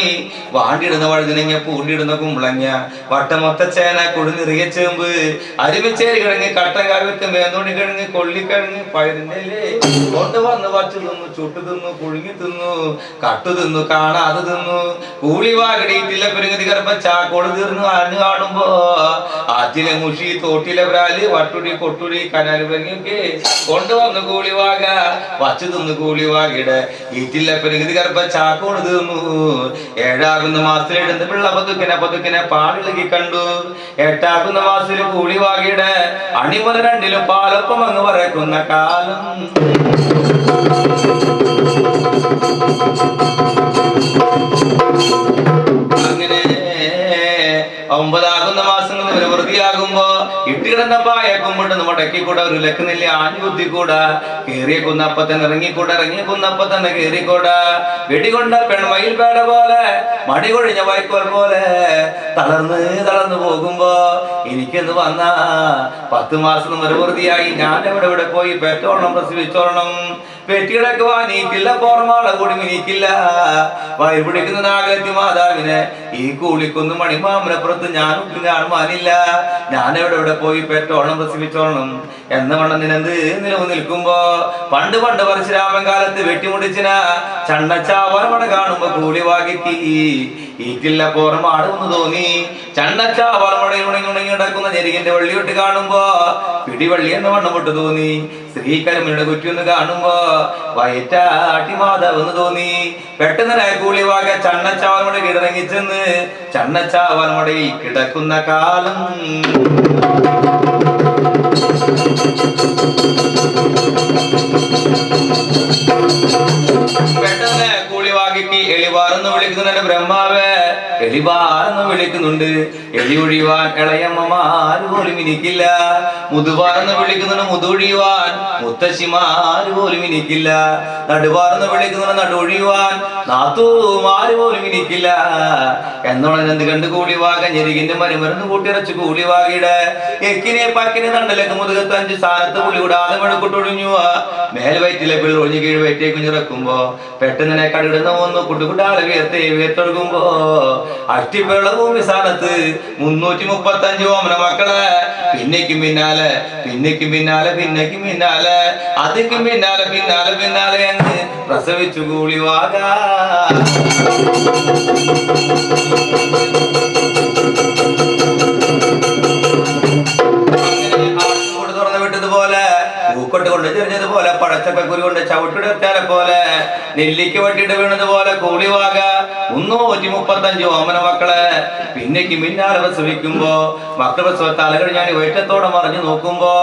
വാണ്ടിടുന്ന വഴുതിനങ്ങ പൂണ്ടിടുന്ന കുമ്പളങ്ങ വട്ടമൊത്ത ചേന കുടിനിറിയ ചേമ്പ് അരിമിച്ചേരി കിഴങ്ങ് കട്ടൻ കാവ്യത്ത് മേന്തോണി കിഴങ്ങ് കൊള്ളിക്കിഴങ്ങ് പയറിന്റെ കൊണ്ടുവന്ന് വച്ചു തിന്നു, ചുട്ടു തിന്നു, പുഴുങ്ങി തിന്നു, കട്ടു തിന്നു, കാണാതെ തിന്നു. കൂളിവാകടിയിട്ടില്ല പെരുങ്ങതി ഗർഭ ചാക്കോട് തീർന്നു അഞ്ഞു കാണുമ്പോ ആറ്റിലെ മുഷി തോട്ടിലെ ബ്രാല് വട്ടുടി കൊട്ടുടി കനാല് പെരുങ്ങിയൊക്കെ കൊണ്ടുവന്നു കൂളിവാക വച്ചു തിന്നു. കൂളിവാകയുടെ ഈറ്റില്ല പെരുങ്ങതി ഗർഭ ചാക്കോട് തീർന്നു. 7 മാസത്തിൽ എഴുന്ന പിള്ള പതുക്കിനെ പാടിളകി കണ്ടു. 8 മാസത്തിൽ കൂളിവാകയുടെ അണിമല 2ലും പാലൊപ്പം അങ്ങ് പറക്കുന്ന കാലം. അങ്ങനെ 9 മാസങ്ങൾ വൃത്തിയാകുമ്പോ ഇട്ടിടുന്ന പായ കുമ്പിട്ട് മുടക്കിക്കൂടെ ഒരു ലക്കുന്നില്ല ആഞ്ഞു കുത്തിക്കൂടാ. കേറിയ കുന്നപ്പത്തന്നെ ഇറങ്ങിയ കുന്നപ്പത്തന്നെ കേറിക്കൂടാ. വെടികൊണ്ട പെൺമയിൽ പേട പോലെ മടി കൊഴിഞ്ഞ വൈക്കോൽ പോലെ തളർന്ന് പോകുമ്പോ എനിക്കെന്ന് വന്ന 10 മാസം വൃത്തിയായി ഞാൻ എവിടെ പോയി പെറ്റോളണം പ്രസവിച്ചോളണം. പെറ്റികിടക്കുവാൻ നീക്കില്ല, പോർമാള കൂടി മിനിക്കില്ല. വയറ് പിടിക്കുന്ന നാഗത്തി മാതാവിനെ ഈ കൂളിക്കൊന്നും മണിമാമനപ്പുറത്ത് ഞാൻ കാണുവാനില്ല. ഞാൻ എവിടെ പോയി പെറ്റോളണം പ്രസവിച്ചോളണം എന്ന വണ്ണം നിലവ് നിൽക്കുമ്പോ പണ്ട് പരശുരാമൻ കാലത്ത് വെട്ടിമുടിച്ചിന ചണ്ണച്ചാവാർമണ കാണുമ്പോ കൂളിവാകിക്ക് ഈറ്റില്ല പോർമാടുമെന്ന് തോന്നി. ചണ്ണച്ചാവാർമണ ഉണങ്ങി കിടക്കുന്ന ഞെരികിന്റെ വള്ളിയൊട്ട് കാണുമ്പോ പിടിവള്ളി എന്ന വണ്ണം പൊട്ട് തോന്നി. ശ്രീകരമയുടെ കുറ്റിയൊന്ന് കാണുമ്പോ വയറ്റാട്ടി മാതാവെന്ന് തോന്നി. പെട്ടെന്ന് കൂളിവാക ചണ്ണച്ചാവാർമട കിടറങ്ങിച്ചെന്ന് ചണ്ണച്ചാവാർമടയിൽ കിടക്കുന്ന കാലം. പെട്ടെന്ന് കൂളിവാകിക്ക് എളിവാറെന്ന് വിളിക്കുന്നുണ്ട് ബ്രഹ്മാവ്. എളിവാറെന്ന് വിളിക്കുന്നുണ്ട്. എലി ഒഴിവാൻ ഇളയമ്മമാര് പോലും എനിക്കില്ല. മുതുവാറെന്ന് വിളിക്കുന്നുണ്ട്. മുതൊഴിയുവാൻ മുത്തശ്ശിമാര് പോലും എനിക്കില്ല. നടുവാറെന്ന് വിളിക്കുന്നുണ്ട്. നടുവൊഴിയുവാൻ നാത്തൂമാര് പോലും എനിക്കില്ല. എന്നോളം എന്ത് കണ്ട് കൂളിവാക ഞെരികിന്റെ മരുമരുന്ന് കൂട്ടിറച്ച് കൂളിവാകിയുടെ എക്കിനെ പക്കിനെ തണ്ടലേക്ക് മുതുകത്ത് 5 സ്ഥാനത്ത് പുളി കൂടാതെ മെഴുക്കൊട്ടൊഴിഞ്ഞു. മേൽവയറ്റിലെ പിള്ളൊഴിഞ്ഞ് കീഴ്വയറ്റേ കുഞ്ഞിറക്കുമ്പോ പെട്ടെന്നെ കടിടുന്ന ഒന്ന് കുട്ടുകുട്ടാളെ വീർത്തൊഴുകുമ്പോ അട്ടിപ്പുള്ള ഭൂമി സ്ഥാനത്ത് 335 ഓമന മക്കളെ പിന്നേക്കും പിന്നാലെ അതിക്കും പിന്നാലെ അങ്ങ് പ്രസവിച്ചു കൂളിവാക. പൂക്കൊട്ട് കൊണ്ട് ചെറിഞ്ഞതുപോലെ പടച്ചക്കുരു കൊണ്ട് ചവിട്ടിടത്താലെ പോലെ നെല്ലിക്ക് വട്ടിട്ട് വീണതുപോലെ കൂളിവാക 335 ഓമന മക്കളെ പിന്നേക്ക് പിന്നാലെ പ്രസവിക്കുമ്പോ മക്കൾ പ്രസവത്താല കഴിഞ്ഞാൽ വയറ്റത്തോടെ മറിഞ്ഞു നോക്കുമ്പോ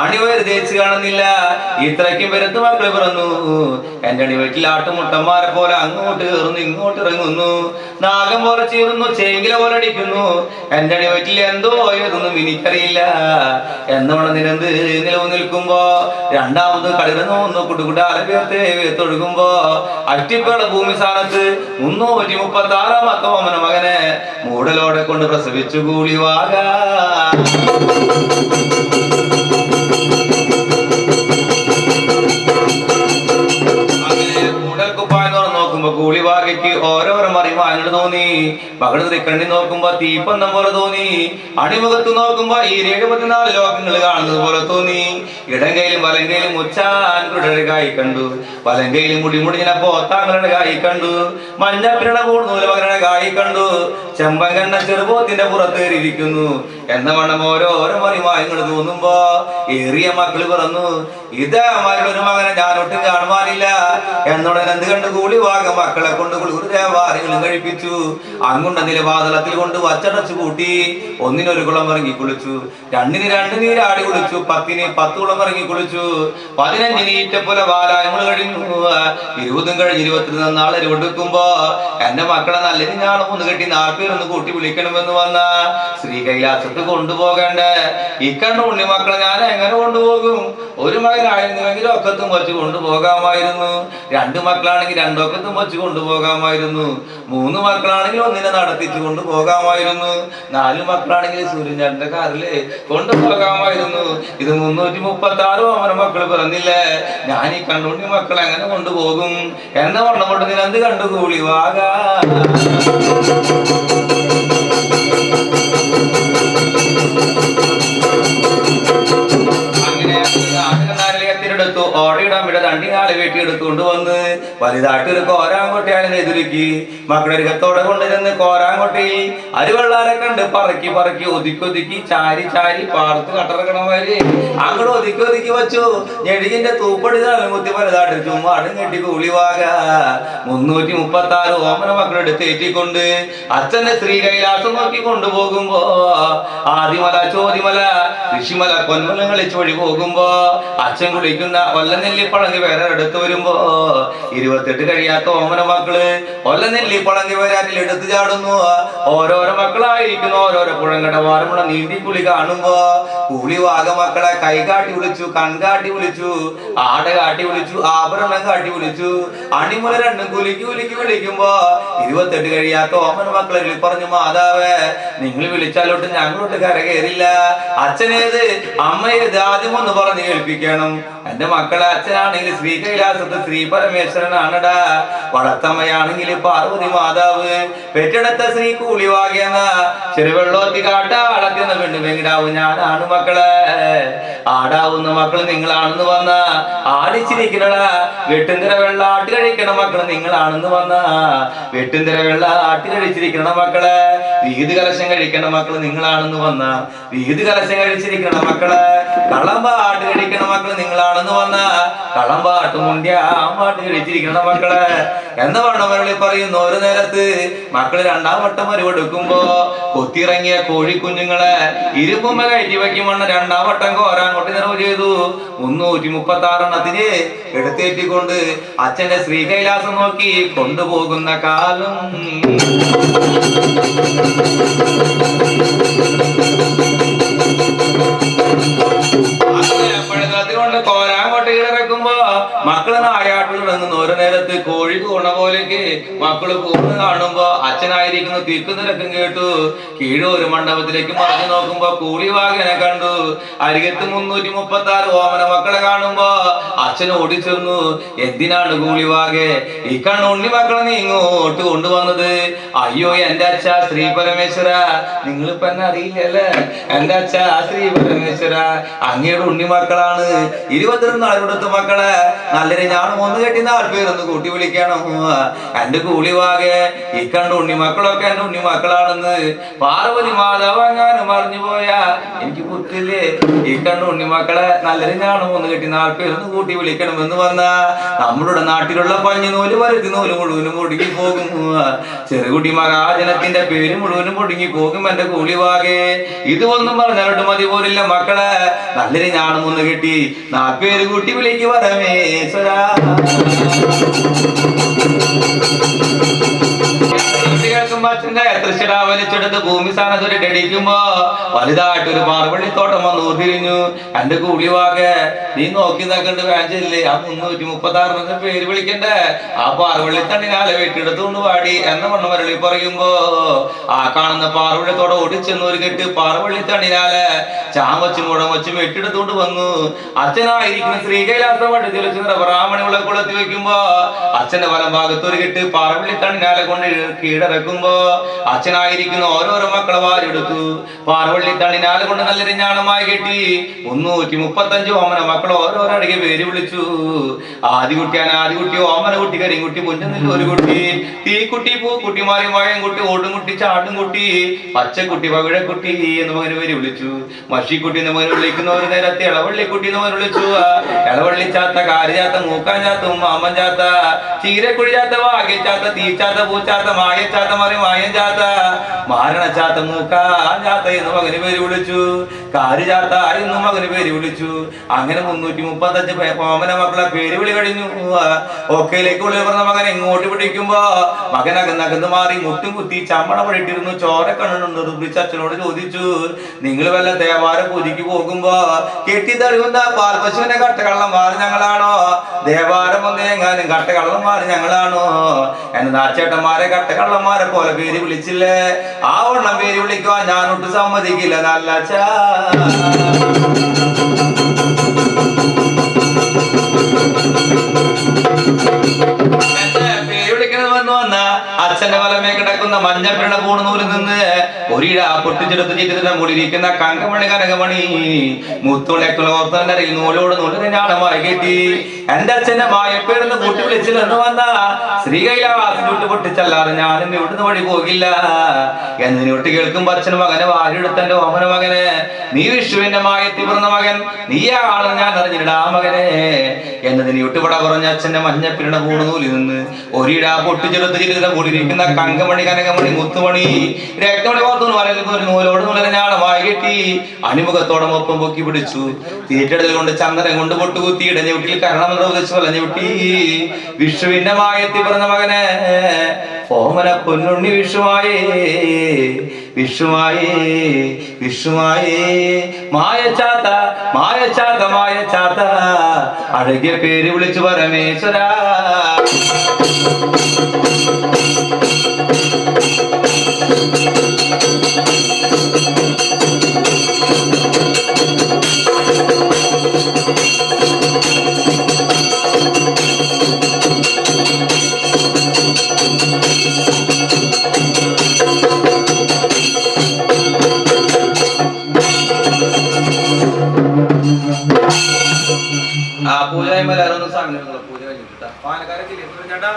അണിവയറ് തേച്ച് കാണുന്നില്ല. ഇത്രയ്ക്കും വരുന്ന മക്കൾ പിറന്നു. എന്റെ അണിവയറ്റിൽ ആട്ടുമുട്ടന്മാരെ പോലെ അങ്ങോട്ട് കയറുന്നു, ഇങ്ങോട്ട് ഇറങ്ങുന്നു. നാഗം പോലെ ചീറുന്നു, ചേങ്കില പോലെ അടിക്കുന്നു. എന്റെ അണിവയറ്റിൽ എന്തോ ഏതൊന്നും എനിക്കറിയില്ല. എന്നവണ്ണം നിലവ് നിൽക്കുമ്പോ രണ്ടാമത് കളിരുന്നു കുട്ടുകുട്ടാലെ വീർത്തൊഴുകുമ്പോ അറ്റിപ്പേള ഭൂമി സ്ഥാനത്ത് 335 336 ഓമന മകനെ മൂടലോടെ കൊണ്ട് പ്രസവിച്ചു കൂളിവാക. കൂളിവാകയ്ക്ക് ഓരോരോ മറിമാനോട് തോന്നി. മകള് തൃക്കണ്ണി നോക്കുമ്പോ തീപ്പന്തം പോലെ തോന്നി. അണിമുഖത്ത് നോക്കുമ്പോ ഈ 74 ലോകങ്ങൾ കാണുന്നത് പോലെ തോന്നി. ഇടങ്കയിലും വലങ്കയിലും ഉച്ചാൻകുടെ കായി കണ്ടു. വലങ്കയിലും മുടിമുടിഞ്ഞ പോത്താങ്ങളുടെ കായി കണ്ടു. മഞ്ഞപ്പിരണ കൂടുന്നൂല മകരുടെ കായി കണ്ടു. ചെമ്പൻ കണ്ണ ചെറുപോത്തിന്റെ പുറത്തേറിയിരിക്കുന്നു എന്ന വണ്ണം ഓരോരോ മറിമായങ്ങൾ തോന്നുമ്പോ ഏറിയ മക്കള് പിറന്നു. ഇതേമാരുടെ ഒരു മകനെ ഞാനൊട്ടും കാണുവാനില്ല എന്നുടനെ എന്ത് കണ്ട് കൂളിവാക മക്കളെ കൊണ്ട് ഗുരുദേവാരങ്ങളും കഴിപ്പിച്ചു. അങ്ങുണ്ട നിലവാതളത്തിൽ കൊണ്ട് വച്ചടച്ചു കൂട്ടി. 1 1 കുളം ഇറങ്ങി കുളിച്ചു. 2 2 നീരാടി കുളിച്ചു. 10 10 കുളം ഇറങ്ങി കുളിച്ചു. 15 ഈറ്റപ്പോലെ വാലായങ്ങൾ കഴിഞ്ഞു. 20 കഴിഞ്ഞ് 21 നാളെ കൊടുക്കുമ്പോ എന്റെ മക്കളെ നല്ലൊരു ഞാളും ഒന്ന് കെട്ടി 4 പേരൊന്ന് കൂട്ടി വിളിക്കണമെന്ന് വന്ന ശ്രീ കൈലാസത്ത് കൊണ്ടുപോകണ്ടേ. ഇക്കണ്ട ഉണ്ണി മക്കളെ ഞാൻ എങ്ങനെ കൊണ്ടുപോകും? ഒരു മകനായിരുന്നുവെങ്കിൽ ഒക്കത്തും വച്ച് കൊണ്ടുപോകാമായിരുന്നു. 2 മക്കളാണെങ്കിൽ 2 ഒക്കത്തും വച്ച് കൊണ്ടുപോകാമായിരുന്നു. 3 മക്കളാണെങ്കിൽ 1 നടത്തിച്ചു കൊണ്ടുപോകാമായിരുന്നു. 4 മക്കളാണെങ്കിൽ സൂര്യന്റെ കാറില് കൊണ്ടുപോകാമായിരുന്നു. ഇത് 336 ഓമന മക്കള് പിറന്നില്ലേ. ഞാൻ ഈ കണ്ടുണ്ണി മക്കളെ എങ്ങനെ കൊണ്ടുപോകും എന്ന വണ്ണം കൊണ്ട് നീ എന്ത് കണ്ടു കൂളിവാക. ഓടയിടാൻ വിട 2 നാല് വെട്ടിയെടുത്തുകൊണ്ട് വന്ന് വലുതായിട്ട് ഒരു കോരാങ്കോട്ടയാണെന്ന് എതിർക്കി. മക്കളുടെ രകത്തോടെ കൊണ്ടുചെന്ന് കോരാങ്കോട്ടയിൽ അരിവെള്ളാരെ കണ്ട് പറക്കി പറക്കി ഒതുക്കി ചാരി ചാരി പാർത്ത് കട്ടറക്കണമാര് അങ്ങോട്ട് ഒതുക്കി വെച്ചു. ഞെടികിന്റെ തൂപ്പടി കുത്തി വലുതായിട്ട് ചുമ്മാടും കെട്ടി കൂളിവാക. 336 ഓമന മക്കളെടുത്ത് ഏറ്റിക്കൊണ്ട് അച്ഛന്റെ ശ്രീ കൈലാസം നോക്കി കൊണ്ടുപോകുമ്പോ ആദിമല ചോതിമല ഋഷിമല പൊന്മലം കളിച്ച് വഴി പോകുമ്പോ അച്ഛൻ കുളിക്കുന്ന ഒല്ലനെല്ലിപ്പളങ്ങി വേറെ എടുത്തു വരുമ്പോ 28 കഴിയാത്ത ഓമന മക്കള് ഒല്ലനെല്ലിപ്പളങ്ങി വരാനിൽ എടുത്തു ചാടുന്നു. ഓരോരോ മക്കളായിരിക്കുന്നു. ഓരോരോ പുഴങ്കട വാരമുള്ള നീന്തി കുളി കാണുമ്പോ കൂളിവാക മക്കളെ കൈ കാട്ടി വിളിച്ചു, കൺകാട്ടി വിളിച്ചു, ആട കാട്ടി വിളിച്ചു, ആഭരണം കാട്ടി വിളിച്ചു. അണിമുല 2 കുലുക്കി വിളിക്കുമ്പോ 28 കഴിയാത്ത ഓമന മക്കളെ പറഞ്ഞു, മാതാവേ നിങ്ങൾ വിളിച്ചാലോട്ട് ഞങ്ങളോട്ട് കരകയറില്ല. അച്ഛനേത് അമ്മയേത് ആദ്യം ഒന്ന് പറഞ്ഞ് കേൾപ്പിക്കണം. എന്റെ മക്കളെ അച്ഛനാണെങ്കിൽ ശ്രീ കൈലാസത്ത് ശ്രീ പരമേശ്വരനാണടാ. വളർത്തമ്മയാണെങ്കിൽ പാർവതി മാതാവ്. പെറ്റെടുത്ത ശ്രീ കൂളിവാകെന്ന ചെറുവെള്ളോത്തി കാട്ടാളത്തിന്ന പെണ്ണുമെങ്കിടാവും ഞാനാണ് മക്കളെ. ആടാവുന്ന മക്കള് നിങ്ങളാണെന്ന് വന്ന ആടിച്ചിരിക്കണടാ. വെട്ടുന്തര വെള്ള ആട്ട് കഴിക്കണ മക്കള് നിങ്ങളാണെന്ന് വന്ന വെട്ടുന്തര വെള്ള ആട്ട് കഴിച്ചിരിക്കണ മക്കളെ. വീതി കലശം കഴിക്കണ മക്കള് നിങ്ങളാണെന്ന് വന്ന വീതി കലശം കഴിച്ചിരിക്കണ മക്കളെ. കളമ്പാട്ട് കഴിക്കണ മക്കള് നിങ്ങളാണെന്ന് വന്ന കളമ്പാട്ട് മുണ്ടിയാമ്പാട്ട് കഴിച്ചിരിക്കണ മക്കളെ എന്ന വണ്ണമരളി പറയുന്നു. ഒരു നേരത്ത് മക്കള് 2ാം വട്ടം മരുവെടുക്കുമ്പോ കൊത്തിയിറങ്ങിയ കോഴിക്കുഞ്ഞുങ്ങളെ ഇരുമ്പുമ്മ കയറ്റി വയ്ക്കും വണ്ണം 2ാം വട്ടം കോരാങ്ങോട്ട് നിറവ് ചെയ്തു. 336 എടുത്തേറ്റിക്കൊണ്ട് അച്ഛന്റെ ശ്രീ കൈലാസം നോക്കി കൊണ്ടുപോകുന്ന കാലം. കൊണ്ട് കോരാങ്ങോട്ട് ഇറക്കുമ്പോ മക്കള് നായാട്ടിൽ ഇറങ്ങുന്ന ഒരു നേരത്ത് കോഴി കൂണ പോലേക്ക് മക്കള് കൂണ് കാണുമ്പോ അച്ഛനായിരിക്കുന്നു തിക്കുനിരക്കും കേട്ടു. കീഴൂര് മണ്ഡപത്തിലേക്ക് മറിഞ്ഞു നോക്കുമ്പോ കൂളിവാകനെ കണ്ടു. അരികത്ത് 336 ഓമന മക്കളെ കാണുമ്പോ അച്ഛൻ ഓടിച്ചെന്നു. എന്തിനാണ് കൂളിവാകെ ഈ കണ്ണുണ്ണി മക്കളെ നീ ഇങ്ങോട്ട് കൊണ്ടുവന്നത്? അയ്യോ എന്റെ അച്ഛ ശ്രീ പരമേശ്വര, നിങ്ങളിപ്പോ എന്നെ അറിയില്ലല്ലേ. എന്റെ അച്ഛ ശ്രീ പരമേശ്വര, അങ്ങയുടെ ഉണ്ണി മക്കളാണ്. 22 നാളെടുത്ത മക്കളെ നല്ലൊരു ഞാനും 1 കെട്ടി 4 പേരൊന്ന് കൂട്ടി വിളിക്കണം. എന്റെ കൂളിവാകെ ഈ കണ്ട ഉണ്ണി മക്കളൊക്കെ എന്റെ ഉണ്ണി മക്കളാണെന്ന് പാർവതി മാതാവ് എങ്ങാനും അറിഞ്ഞു പോയാ എനിക്ക് കുത്തില്ലേ. ഈ കണ്ട ഉണ്ണി മക്കളെ നല്ലൊരു ഞാനും 1 കെട്ടി 4 പേരൊന്ന് കൂട്ടി വിളിക്കണമെന്ന് പറഞ്ഞാ നമ്മുടെ നാട്ടിലുള്ള പഞ്ഞു നൂല് പരുത്തി നൂല് മുഴുവനും ഒടുങ്ങി പോകും. ചെറുകുട്ടി മഹാജനത്തിന്റെ പേര് മുഴുവനും ഒടുങ്ങി പോകും എന്റെ കൂളിവാകെ. ഇതൊന്നും പറഞ്ഞാലോട്ട് മതി പോലില്ല മക്കളെ. നല്ലൊരു ഞാനും 1 കെട്ടി 4 പേര് കൂട്ടി വിളിക്ക് പരമേശ്വര. അച്ഛന്റെ തൃശ്ശിട വലിച്ചെടുത്ത് ഭൂമി സ്ഥാനത്തൊരു കടിക്കുമ്പോ വലുതായിട്ടൊരു പാർവള്ളിത്തോട്ടം വന്ന് ഊർത്തിരിഞ്ഞു. എന്റെ കൂലിവാകെ നീ നോക്കി നോക്കണ്ട് വേഞ്ചില്ലേ ആ 336 പേര് വിളിക്കണ്ടേ ആ പാർവള്ളിത്തണ്ണിനാലെ വെട്ടിയെടുത്തുകൊണ്ട് പാടി എന്ന വണ്ണം വരളി പറയുമ്പോ ആ കാണുന്ന പാർവള്ളിത്തോടെ ഓടിച്ചെന്ന് ഒരു കെട്ട് പാർവള്ളിത്തണ്ണിനാലെ ചാമച്ചും കുടമച്ചും വെട്ടിയെടുത്തുകൊണ്ട് വന്നു. അച്ഛനായിരിക്കുന്ന ശ്രീകൈലാസ പണ്ഡിതിൽ ബ്രാഹ്മണി വിളക്കുളത്തി വെക്കുമ്പോ അച്ഛന്റെ വലം ഭാഗത്ത് ഒരു കെട്ട് പാർവള്ളിത്തണ്ണിനാലെ കൊണ്ട് കീഴടക്കുമ്പോ അച്ഛനായിരിക്കുന്ന ഓരോരോ മക്കളെ വാരിയെടുത്തു. പാർവള്ളിത്തണ്ണിനാലെ കൊണ്ട് നല്ല ഞാണമായി കെട്ടി 335 ഓമന മക്കൾ ഓരോരോ അടികെ പേര് വിളിച്ചു. ആദ്യകുട്ടിയാണ് ആദ്യകുട്ടി, ഓമനകുട്ടി, കരിങ്കുട്ടി, മുഞ്ചനെല്ല് ഒരു കുട്ടി, തീക്കുട്ടി, പൂക്കുട്ടി, മാറിമായൻകുട്ടി, ഓടുംകുട്ടി, ചാടുംകുട്ടി, പച്ചക്കുട്ടി, പവിഴക്കുട്ടി എന്ന് മകന് പേര് വിളിച്ചു. മഷിക്കുട്ടി എന്ന് മകന് വിളിക്കുന്ന ഒരു നേരത്തെ ഇളവള്ളിക്കുട്ടി എന്ന് മകന് വിളിച്ചു. ഇളവള്ളിച്ചാത്ത, കാരിചാത്ത, മൂക്കാഞ്ചാത്ത, ഉമ്മാമൻ ചാത്ത, ചീരക്കുഴി ചാത്ത, വാഗ്യച്ചാത്ത, തീച്ചാത്ത, പൂച്ചാത്ത, മായച്ചാത്ത, മായം ചാത്ത, മാരണച്ചാത്ത, മൂക്കാഞ്ചാത്ത എന്ന് മകന് പേര് വിളിച്ചു. കാരിചാത്ത എന്നും മകന് പേര് വിളിച്ചു. അങ്ങനെ 335 ഓമന മക്കളെ പേര് വിളി കഴിഞ്ഞു. ഒക്കയിലേക്ക് ഉള്ളിൽ പറഞ്ഞ മകൻ എങ്ങോട്ട് പിടിക്കുമ്പോ മകൻ അകന്നകന്ന് മാറി മുട്ടും കുത്തി ചമ്മണ പടിട്ടിരുന്നു. ചോര കണ്ണു നിർദ്ദിച്ച് അച്ഛനോട് ചോദിച്ചു, നിങ്ങൾ വല്ല ദേവാര പൂജയ്ക്ക് പോകുമ്പോ കെട്ടിത്തഴുകുന്ന പാൽപശുവിനെ കട്ടകള്ളന്മാർ ഞങ്ങളാണോ? ദേവാരം ഒന്നേങ്ങാനും കട്ടകള്ളന്മാർ ഞങ്ങളാണോ? എന്നെ നാച്ചേട്ടന്മാരെ കട്ടകള്ളന്മാരെ പോലെ പേര് വിളിച്ചില്ലേ? ആ വണ്ണം പേര് വിളിക്കുവാൻ ഞാനൊട്ട് സമ്മതിക്കില്ല. നല്ല അച്ഛന്റെ വലമേ കിടക്കുന്ന മഞ്ഞപ്പിട പൂണൂരിൽ നിന്ന് ഒരിട പൊട്ടിച്ചെടുത്ത് ചിത്രത്തിന്റെ മുടിയിരിക്കുന്ന കങ്കമണി കനകമണി മുത്തുളയിൽ നൂലോട് നൂലിനെ ഞാണമായി കെട്ടി എന്റെ അച്ഛന്റെ മായപ്പേടുന്ന് കൂട്ടി വിളിച്ചില്ലെന്ന് വന്ന ശ്രീകൈലാവാസം വിട്ട് പൊട്ടിച്ചല്ലാതെ ഞാനും ഇവിടുന്ന് വഴി പോകില്ല എന്നതിനെ വിട്ട് കേൾക്കുമ്പോ അച്ഛന് മകനെ വാരിയെടുത്തന്റെ ഓമന മകനെ, നീ വിഷുവിന്റെ മായത്തി പിറന്ന മകൻ, നീയാണെന്ന് ഞാൻ അറിഞ്ഞിടാ മകനെ എന്നതിനെ വിട്ടുപട കുറഞ്ഞ അച്ഛന്റെ മഞ്ഞപ്പിട പൂണൂലിൽ നിന്ന് ഒരിട പൊട്ടിച്ചെടുത്ത് ചിത്രത്തിന്റെ മുടിയിരിക്കുന്ന കങ്കമണി കനകമണി മുത്തുമണി രക്തമണി പുറത്തുനിന്ന് വരലുന്ന ഒരു നൂലോട് നൂലിനെ ഞാണമായി കെട്ടി അണിമുഖത്തോടെ ഒപ്പം പൊക്കി പിടിച്ചു. തീറ്റെടുതൽ കൊണ്ട് ചന്ദനം കൊണ്ട് പൊട്ടുകുത്തി ഇടഞ്ഞ വീട്ടിൽ കരണമെന്ന് ഉദ്ദേശിച്ച് വലഞ്ഞ വിട്ടി വിഷുവിന്റെ മായത്തി പിറന്ന മകനെ ഓമന പൊന്നുണ്ണി വിഷുവായേ വിഷുവായേ വിഷുവായേ മായച്ചാത്ത മായച്ചാത്ത മായച്ചാത്ത അഴകിയ പേര് വിളിച്ചു പരമേശ്വര. ആ പൂജായ്മല്ലാരൊന്നും സാധനങ്ങളോ പൂജ കഴിഞ്ഞിട്ടാ പാലക്കാരൊക്കെ ചേട്ടാ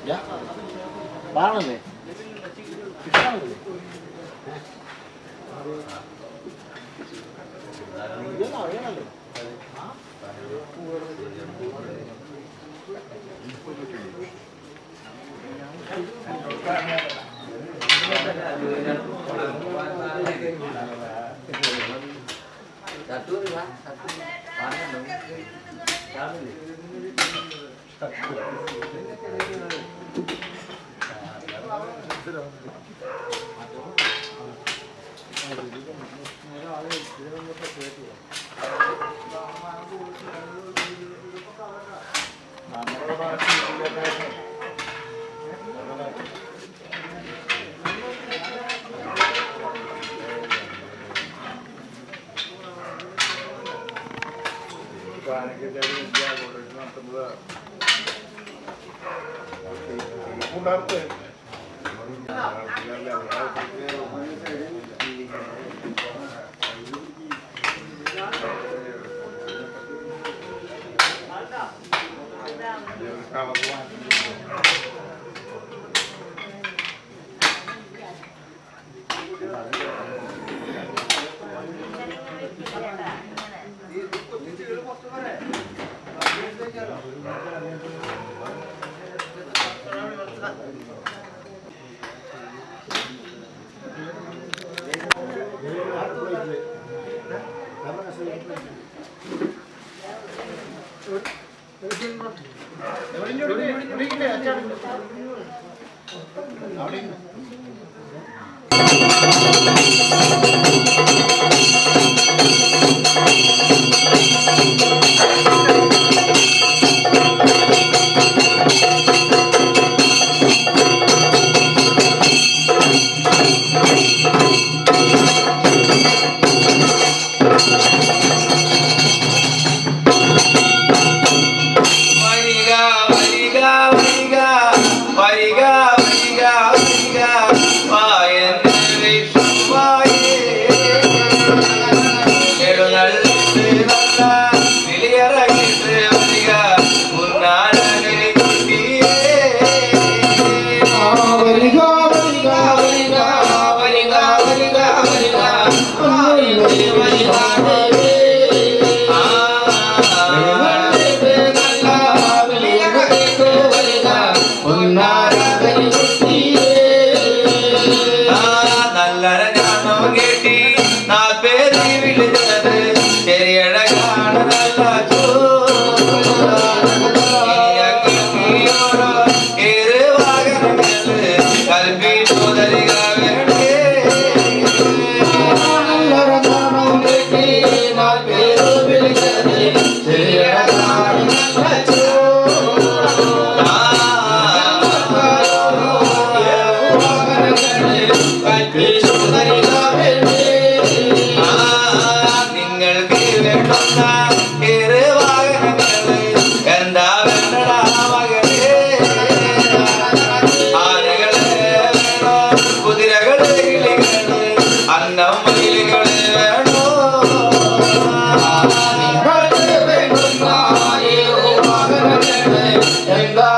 Ya, bangun nih. കേട്ടി 4 പേര് വിളിച്ചത് ശരിയഴകാണ് നല്ല ഏറെ വാഹനങ്ങള് കൽപ്പിച്ചോദരിക വേണ്ടേ നിങ്ങൾക്ക് വേണ്ടുന്ന ഏറെ വാഹനങ്ങള് എന്താ വേണ്ടടാ മകനെ ആനകള് വേണോ കുതിരകള് കിളികള് അന്നം മയിലുകള് വേണോ എന്താ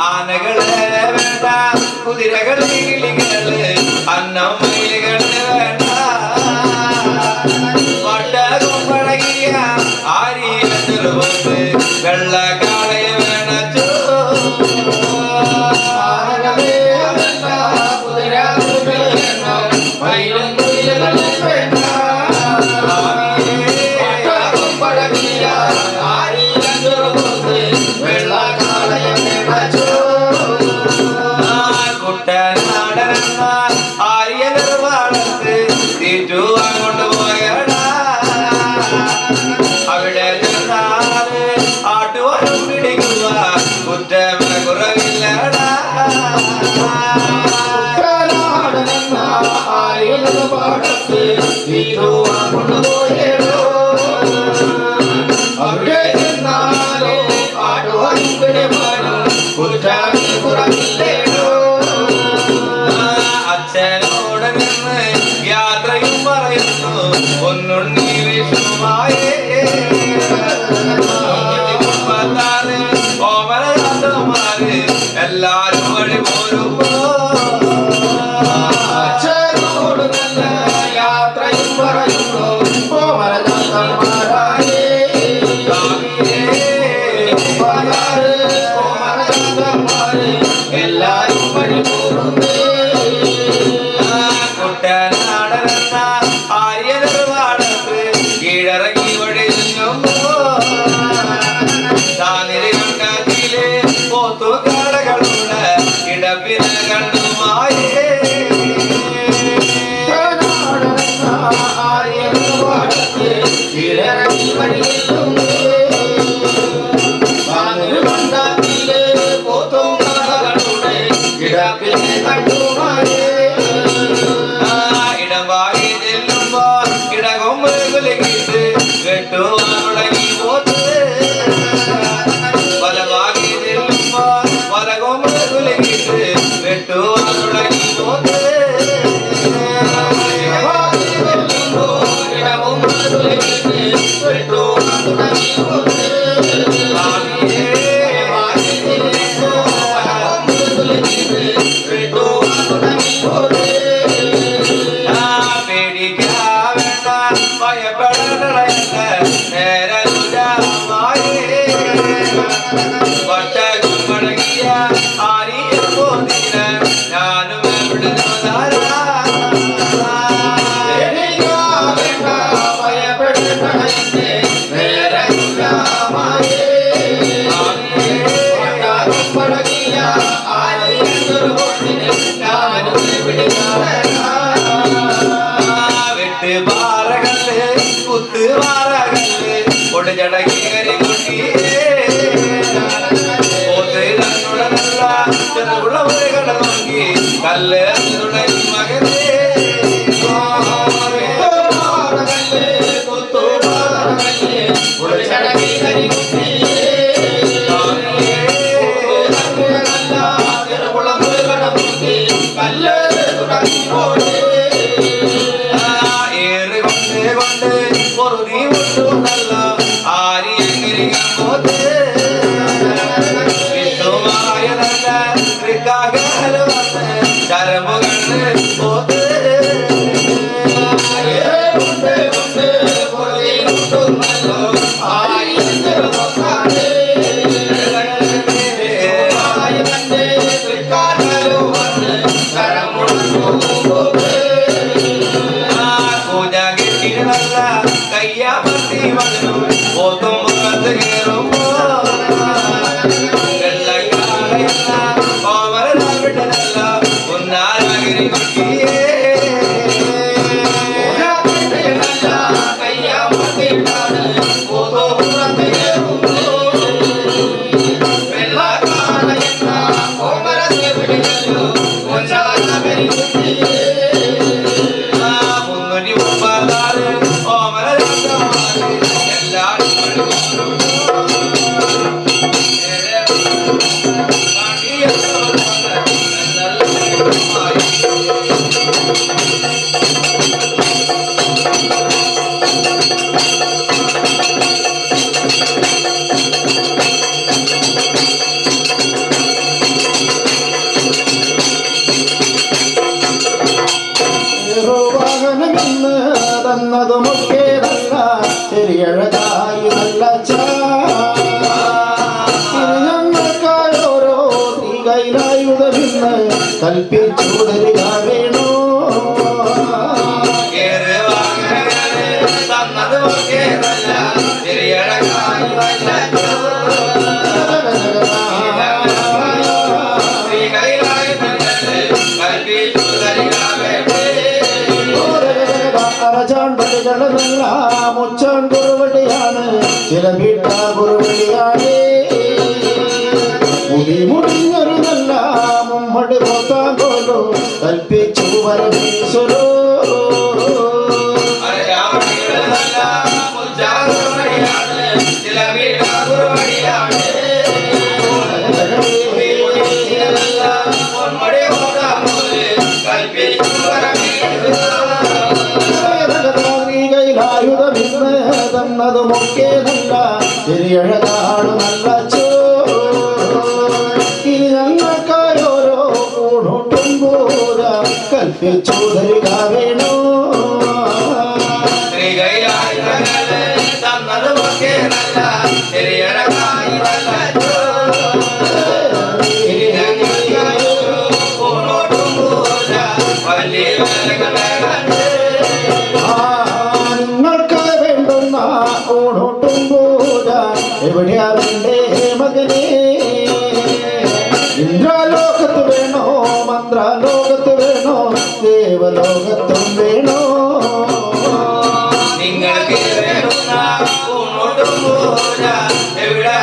ആനകള് വേണ്ട കുതിരകള് കിളികള് അന്നം മയിലുകള് വേണ്ട വട്ടകും പഴകിയ ആരിയ ചെറുപത്ത് വെള്ളക്കാളയെ വേണച്ചോ കുട്ടനാടനെന്ന ആര്യ നിർവാണത്ത് തീറ്റുവാൻ കൊണ്ടുപോയടാ അവിടെ ചെന്നാല് ആട്ടുവാനും പിടിക്കുക കുറ്റമ കുറവില്ലടാ ആര്യ നിർവാണത്ത് തീറ്റുവാൻ കൊണ്ടുപോയടോ അവിടെ ചെന്നാല് ആട്ടുവാനും പിടിക്കാനും കുറ്റമ കുറവില്ലടോ അച്ഛനോട് നിന്ന് യാത്രയും പറയുന്നു ഒന്നുണ്ണി വിഷുമായേ ഓമനയാത്രമാര് എല്ലാരും വഴി പോരുമ്പോ അച്ഛനോട് നല്ല യാത്രയും പറയുന്നു ഓമനയാത്രമാരായേ എല്ലാരും വഴി പോരുമ്പോ കുട്ടനാടനെന്ന ആര്യ നിർവാണത്ത് കീഴറങ്ങി വഴി താനിരകണ്ടിലെ പോത്തുകാടകളുടെ ഇടപ്പിന് കണ്ടുമായേ ആര്യ നിർവാണത്ത് കീഴറങ്ങി വഴി പോത്തുകാടകളുടെ ഇടപ്പിന് കണ്ടുമായേ ഇടവായി ചെല്ലുമ്പോ ഇടകൊമ്പ് കുലുക്കിട്ട് കെട്ടുവാൻ തുടങ്ങി പോത്ത് വലവാകി ചെല്ലുമ്പോ വലകൊമ്പ് കുലുക്കിട്ട് കെട്ടുവാൻ തുടങ്ങി പോത്ത് ഇടകൊമ്പ് കുലുക്കിട്ട് കെട്ടുവാൻ തുടങ്ങി പോത്ത് ഞാനും വെട്ട് പാറകല്ല് കുത്ത് പാറകല്ല് ഒടുചടക്കി കരി കുട്ടി പോത്തുകളുള്ള ചെറുകുള്ള ഒരു കട നോക്കി കല്ല് തുടങ്ങി മകനെ കുത്തു പാറകല്ല് ഒടുചടക്കി കരി കുട്ടി പൊറുതി മുട്ടുന്നല്ല ആരിയങ്കരിക്കാൻ പോത്ത് വിട്ടുമായതല്ല തൃക്കാകല് വന്ന് ചരമുകൾ പോത്തും മുഖത്ത് കയറുമ്പോ ഓമരല്ല ഒന്നാലാകിരി കുട്ടിയേ തന്നതുമൊക്കേതല്ല ശരിയഴകായി നല്ല ഞങ്ങൾക്കായോരോ കൈലായുധമെന്ന് കൽപ്പിച്ചു തരിക വേണോ അറചാണ്ടലുകളെല്ലാം ഉച്ചാൻ കുറുവടിയാണ് ചില വീട്ട കുറുവടിയാണ് മുടി മുടിഞ്ഞൊരു നല്ല മുമ്മടി പോത്താൻ പോലോ കൽപ്പിച്ചു പരമേശ്വരോ കൈലായുധമിന്ന് തന്നതുമൊക്കേതല്ല ശരിയഴകാണ് നല്ല ഇനി ഞങ്ങൾക്കായോരോ ഊണോട്ടും പോരാ കൽപ്പിച്ചു തരിക വേണോ നിങ്ങൾക്ക് വേണ്ടുന്ന ഊണോട്ടും പോരാ എവിടെയാ വേണ്ടേ മകനെ ഇന്ദ്രലോകത്ത് വേണോ മന്ത്രലോകത്ത് വേണോ ദേവലോകത്തും വേണോ നിങ്ങൾക്ക് എവിടെ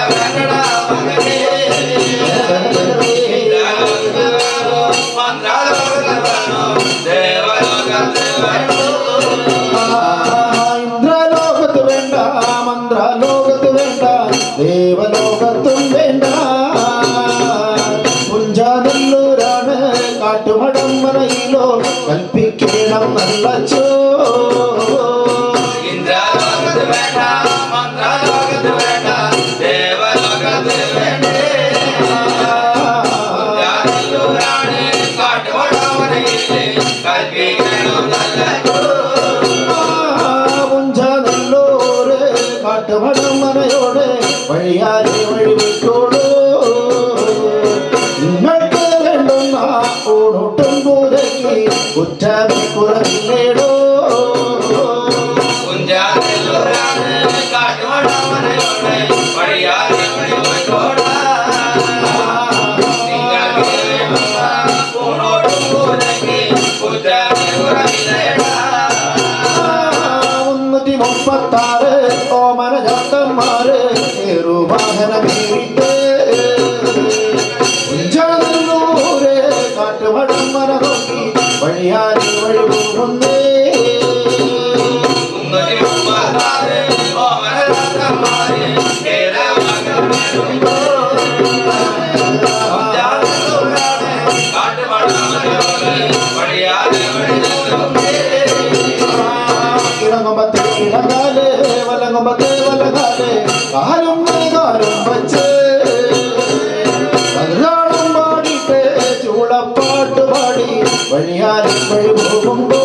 ഇന്ദ്രലോകത്ത് വേണ്ട മന്ത്രലോകത്ത് വേണ്ട ദേവലോകത്തും വേണ്ട പുഞ്ചാനല്ലൂരാണ് കാട്ടുമടമ്മനയിലോ കൽപ്പിക്കണം നല്ല ഇന്ദ്രലോകത്ത് വേണ്ട മന്ത്രലോകത്ത് വേണ്ട ദേവലോകത്ത് വേണ്ട പുഞ്ചാനല്ലൂര് കാട്ടുമടമ്മനയോട് വഴിയാലെ വഴി വിട്ടോളൂ നിങ്ങൾക്ക് വേണ്ടുന്ന ഊണൊട്ടും പൂരയ്ക്ക് കുറ്റമേ കുറവില്ലേടോ മുപ്പത്താറ് ഓമന ജാത്തന്മാര് വാഹനമേറിട്ട് പുഞ്ചാനല്ലൂര് കാട്ടുമടമ്മന നോക്കി വഴിയാരി വഴി പോകുന്നേ ഇറങ്ങുമ്പത്തേ ഇടങ്ങാല് വലങ്ങുമ്പത്തേ വലങ്ങാല് കാലും കാലും വച്ച് കല്യാണം പാടിയിട്ട് ചൂളപ്പാട്ട് പാടി വഴിയാലും വഴി പോകുമ്പോ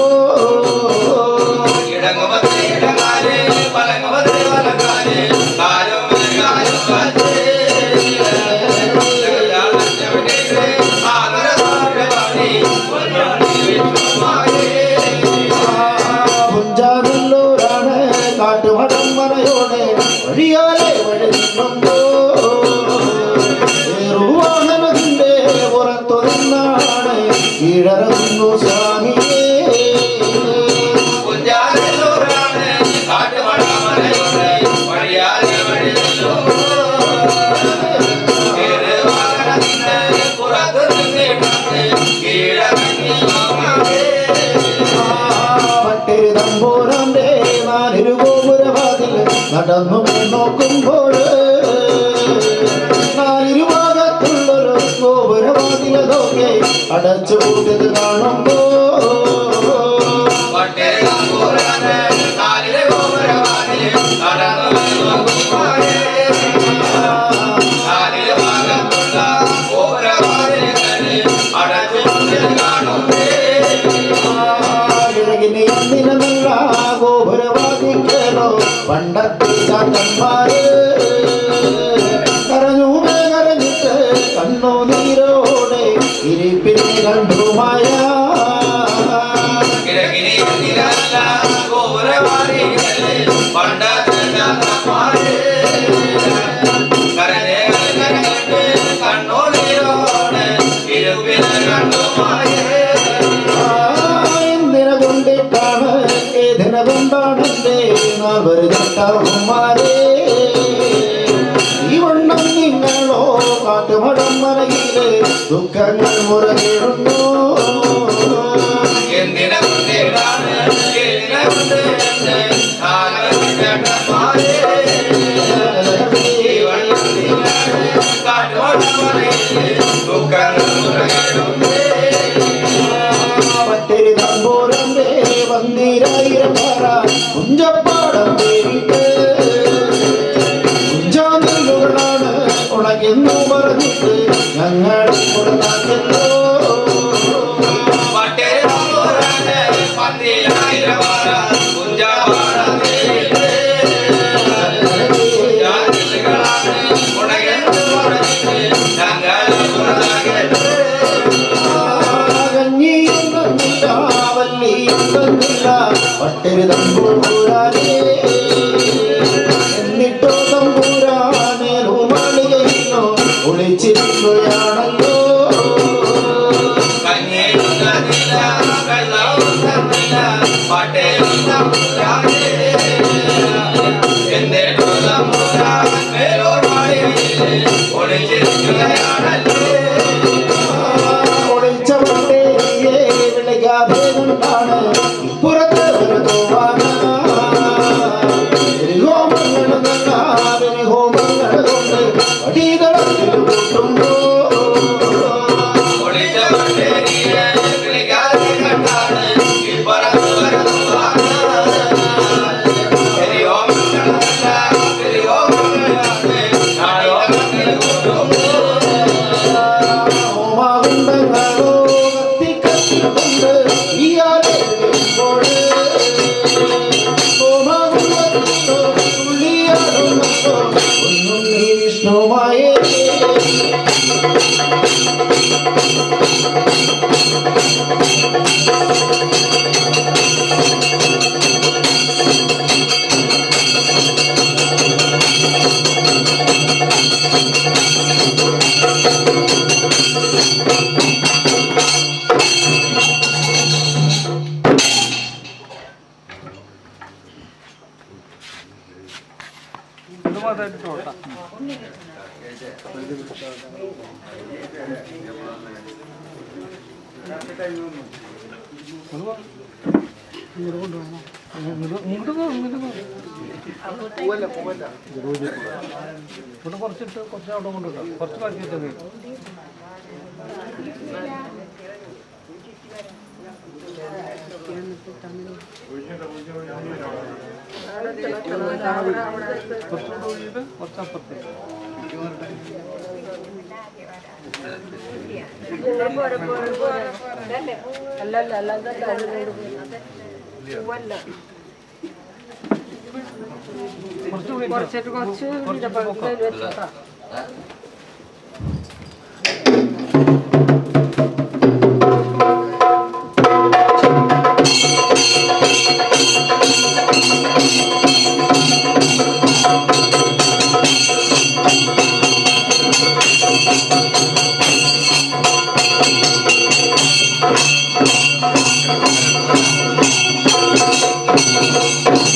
പുഞ്ചാനല്ലൂരാണ് കാട്ടുമടമ്മനയോടെ വഴിയാലെ വഴി നിന്നുവാഹനത്തിന്റെ പുറത്തു നിന്നാണ് കീഴറങ്ങുന്നു സ്വാമിയേ. പട്ടേരി തമ്പൂരാന്റെ നാലൊരു ഗോപുരവാതിൽ നടന്നു നോക്കുമ്പോൾ നാലിരുഭാഗത്തുള്ളൊരു ഗോപുരവാതിലതൊക്കെ അടച്ചു കൂട്ടിയത് കാണുമ്പോ എന്തിനല്ല ഗോപുരവാദിക്കലോ പണ്ടത്തെ ചാത്തന്മാര് കരഞ്ഞിട്ട് കണ്ണു നീരോടെ ഇരിപ്പിനെ കണ്ടുമായ എന്തിനെ കൊണ്ടിട്ടാണ് ഏതിനെ കൊണ്ടാണെന്റെ നാൽവരുമാരേ ഈ വണ്ണം നിങ്ങളോ കാട്ടുമടം മറയില് ദുഃഖങ്ങൾ മുറകിടുന്നു. പട്ടേരി തമ്പൂരന്റെ വന്നീരായിരം പറ കുഞ്ചപ്പാടം തേടിട്ട് കുഞ്ചാങ്കല്ലുകളാണ് ഉണക്കെന്നു പറഞ്ഞിട്ട് ഞങ്ങൾ കൊടുത്താക്കല്ലോ. പട്ടേരി തമ്പൂരാനേ എന്നിട്ടോ തമ്പൂരാനേ മാളികയിലോ ഒളിച്ചിരിക്കുകയാണല്ലോ. ഒളിച്ച പട്ടേരിയെ വിളിക്കാതെ കൊണ്ടാണ് ഇപ്പുറത്ത് ഒരു തോവാന ഹോമങ്ങൾ കൊണ്ട് അടികളത്തിൽ കൂട്ടുമ്പോ ഹോമാകുണ്ടങ്ങളോ കത്തിക്കൊണ്ട് ഈയാലെ ഒന്നും നീ വിഷ്ണുമായേ. കുറച്ചിട്ട് കുറച്ച് അവിടെ കൊണ്ടുവരാം. കുറച്ച് ബാക്കി വെച്ചാൽ മതി. കുറച്ചപ്പുറത്ത് കുറച്ച്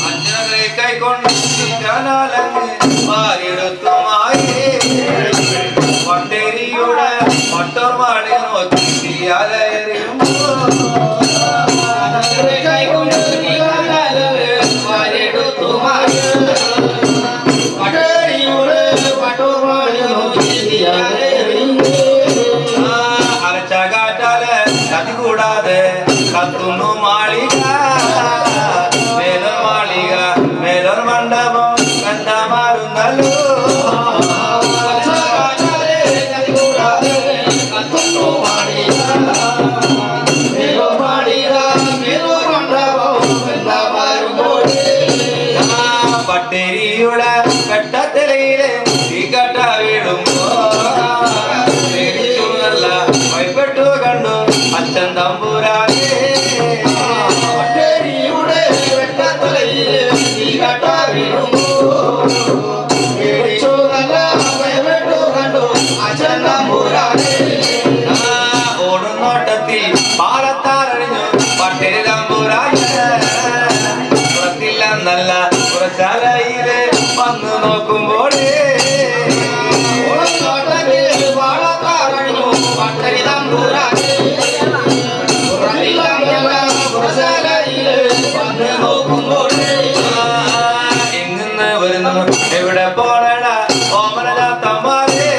അഞ്ജനകളെ കൈകൊണ്ട് വാരിയെടുത്തുമായി പട്ടേരിയുടെ പട്ടോർമാടി നോക്കി അലയറിയുമ്പോ അലച്ചകാറ്റാല് കതി കൂടാതെ കത്തുന്നു മാളിക മേലൊരു മാളിക മേലൊരു മണ്ഡപം കണ്ടാ മാറുന്നല്ലോ പട്ടേരിയുടെ കട്ടത്തലയില് ഈ കട്ട വീടുമ്പോ നല്ല ഭയപ്പെട്ടു കണ്ടു അച്ഛൻ തമ്പുരാനെ പട്ടേരിയുടെ കട്ടത്തലയില് ഈ കട്ട വീടുമ്പോ ഓടുന്നോട്ടത്തിൽ പാടത്താറഴിഞ്ഞു പട്ടേരി തമ്പുരാനെ പുറത്തില്ലെന്നല്ല പുറശാലയില് വന്നു നോക്കുമ്പോൾ എങ്ങനെ വരുന്നു എവിടെ പോണട ഓമന തമ്മാരെ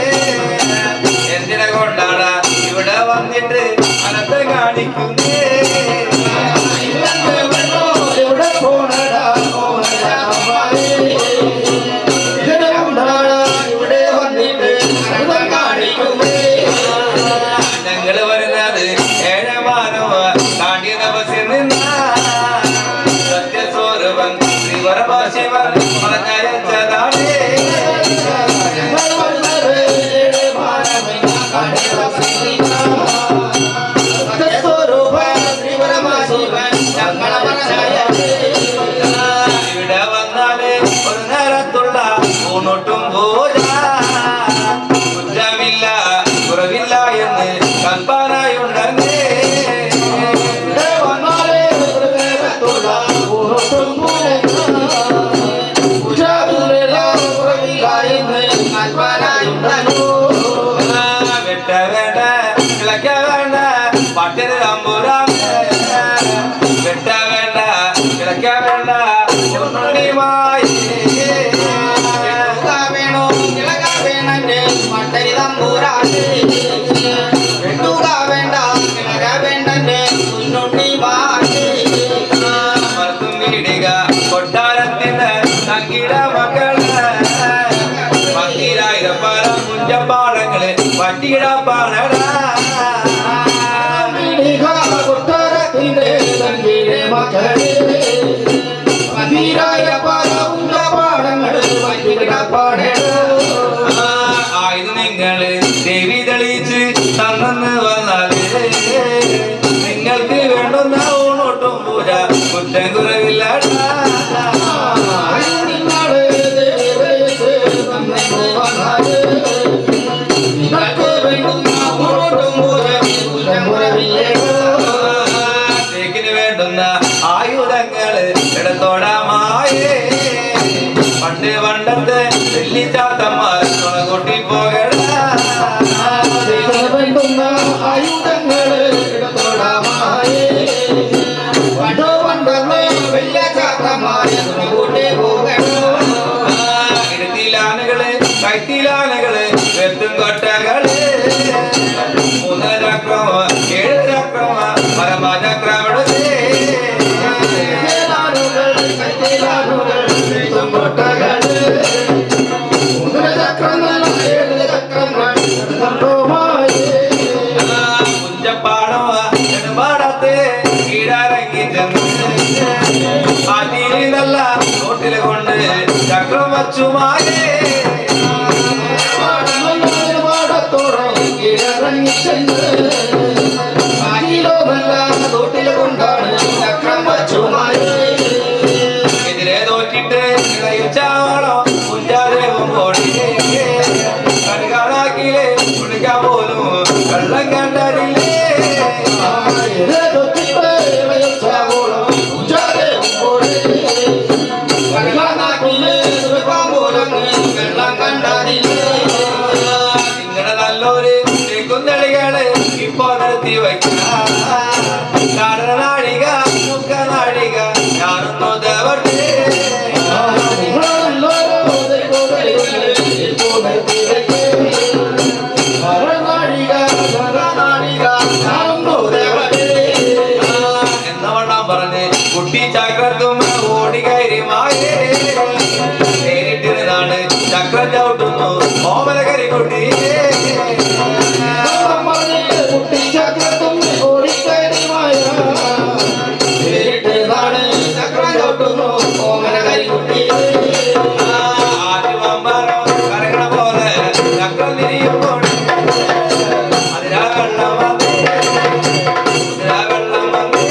എന്തിനെ കൊണ്ടാണ് ഇവിടെ വന്നിട്ട് അനത്തെ കാണിക്കുന്നേ ഞങ്ങള് വരുന്നത് ഏഴമാനോ കാണ്യ തപസ്സിൽ നിന്ന സത്യസ്വരൂപൻ ശ്രീവരഭാശിവൻ പറഞ്ഞയച്ചതാണ് ഇവിടെ വന്നാല് ഒരു നേരത്തുള്ള ഊണൊട്ടും പൂജ കുറ്റമില്ല കുറവില്ല എന്ന് കൽപ്പനയുണ്ടെന്നേ വെട്ട വേണ്ട കിളക്ക വേണ്ട പട്ടര് തമ്പുരാനെ വെട്ട വേണ്ട കിളക്ക വേണ്ട വേണോ കിളക വേണന്റെ പട്ടരി തമ്പുരാനെ വെട്ടുക വേണ്ട കിളക വേണ്ടന്റെ മുന്നോട്ടി മർത്തും വീടിക കൊട്ടാരത്തിന് തങ്കിട മക്കള് പത്തിരായിരപ്പാറ മുഞ്ചപ്പാടങ്ങള് പട്ടിയിട പാടട കൊട്ടാരത്തിന്റെ തങ്കിട മക്കള് ആയത് നിങ്ങള് ദേവി തെളിയിച്ച് തന്നെന്ന് വന്നാല് നിങ്ങൾക്ക് വേണ്ടുന്ന ഊണോട്ടും പൂജ കുറ്റം കുറവില്ല വേണ്ടുന്ന ആയുധങ്ങള് ഇടത്തോടമായേ പണ്ട് പണ്ടത്തെ വെള്ളിച്ചാത്തന്മാർ കൊട്ടി പോകട ആയുധങ്ങള് ഇടത്തോടമായേ പണ്ട് പണ്ടത്തെ വെള്ളിച്ചാത്തന്മാർ കൂട്ടി പോകട ഇടത്തിലാനകള് കൈത്തിലാനകള് വെത്തും കൊട്ടകള് 3 ചക്രമ 7 ചക്രമ പരമചക്രവിടേ കുഞ്ചപ്പാടോ നെടുമ്പാടത്തെ കീഴടങ്ങി ചെന്ന് നല്ല നോട്ടില് കൊണ്ട് ചക്രം വച്ചുമായേ എതിരെ തോറ്റിട്ട് ഇളയിച്ചാളോ കുഞ്ചാദേവം ഓടി കടുകാണാക്കിലെ കുളിക്കാൻ പോലും വെള്ളം കണ്ടറില്ലേ ില്ലേ വെള്ളം കണ്ടതില്ലേ നിങ്ങളുടെ നല്ലൊരു കുന്നളികള് ഇപ്പൊ നിർത്തി വയ്ക്കാം നാഴിക നാഴിക ഞാനൊന്നു ദേവട്ടെ എന്നവണ്ണം പറഞ്ഞ് കുട്ടി ചക്രത്തും ഓടി കയറി മായേ നേരിട്ടിരുന്നാണ് ചക്രം ചവിട്ടുന്നു ഓമല കരി കുട്ടി കരകണ പോലെ ചക്രം തിരിയുമ്പോൾ അതിനാ വെള്ളം വന്നേ അതിനാ വെള്ളം വന്നേ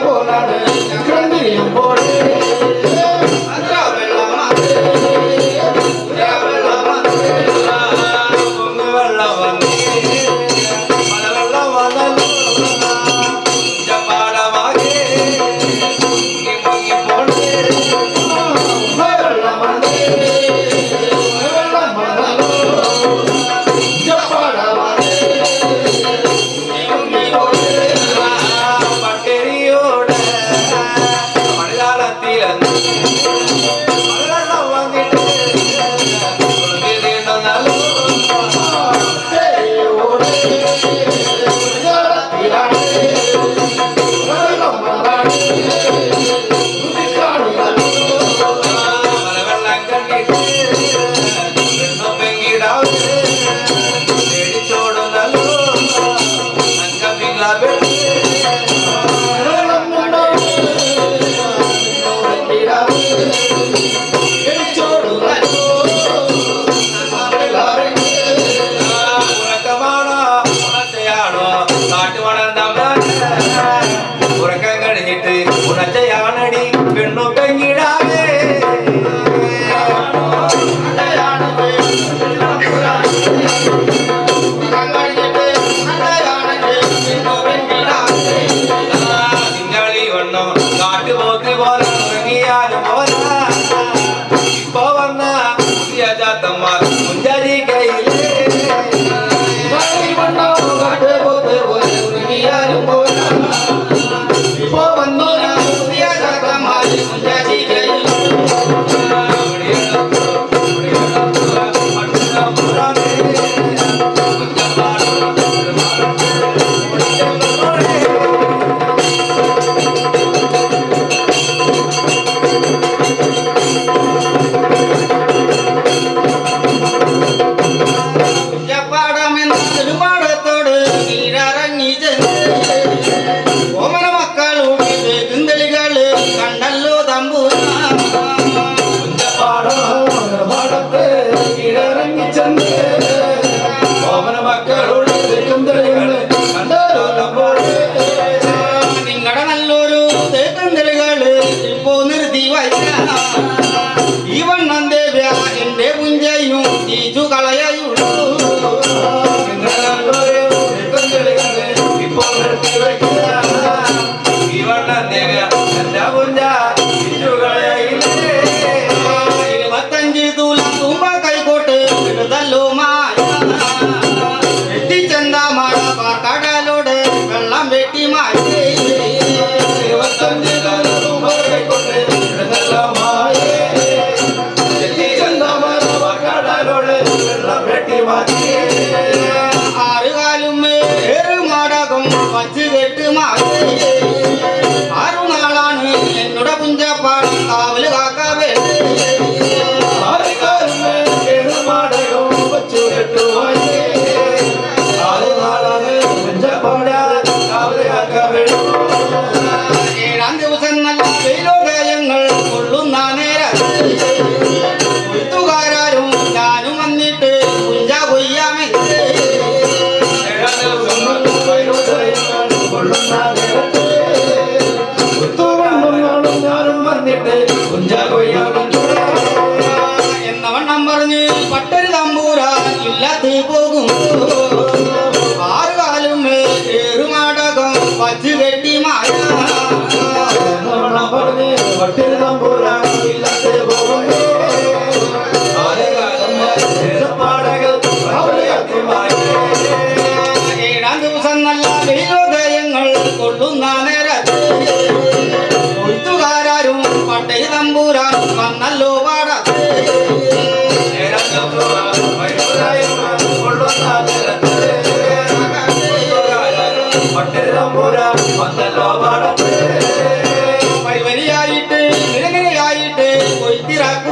പോലാണ് ചക്രം തിരിയുമ്പോൾ അതിനാ വെള്ളം വന്നേ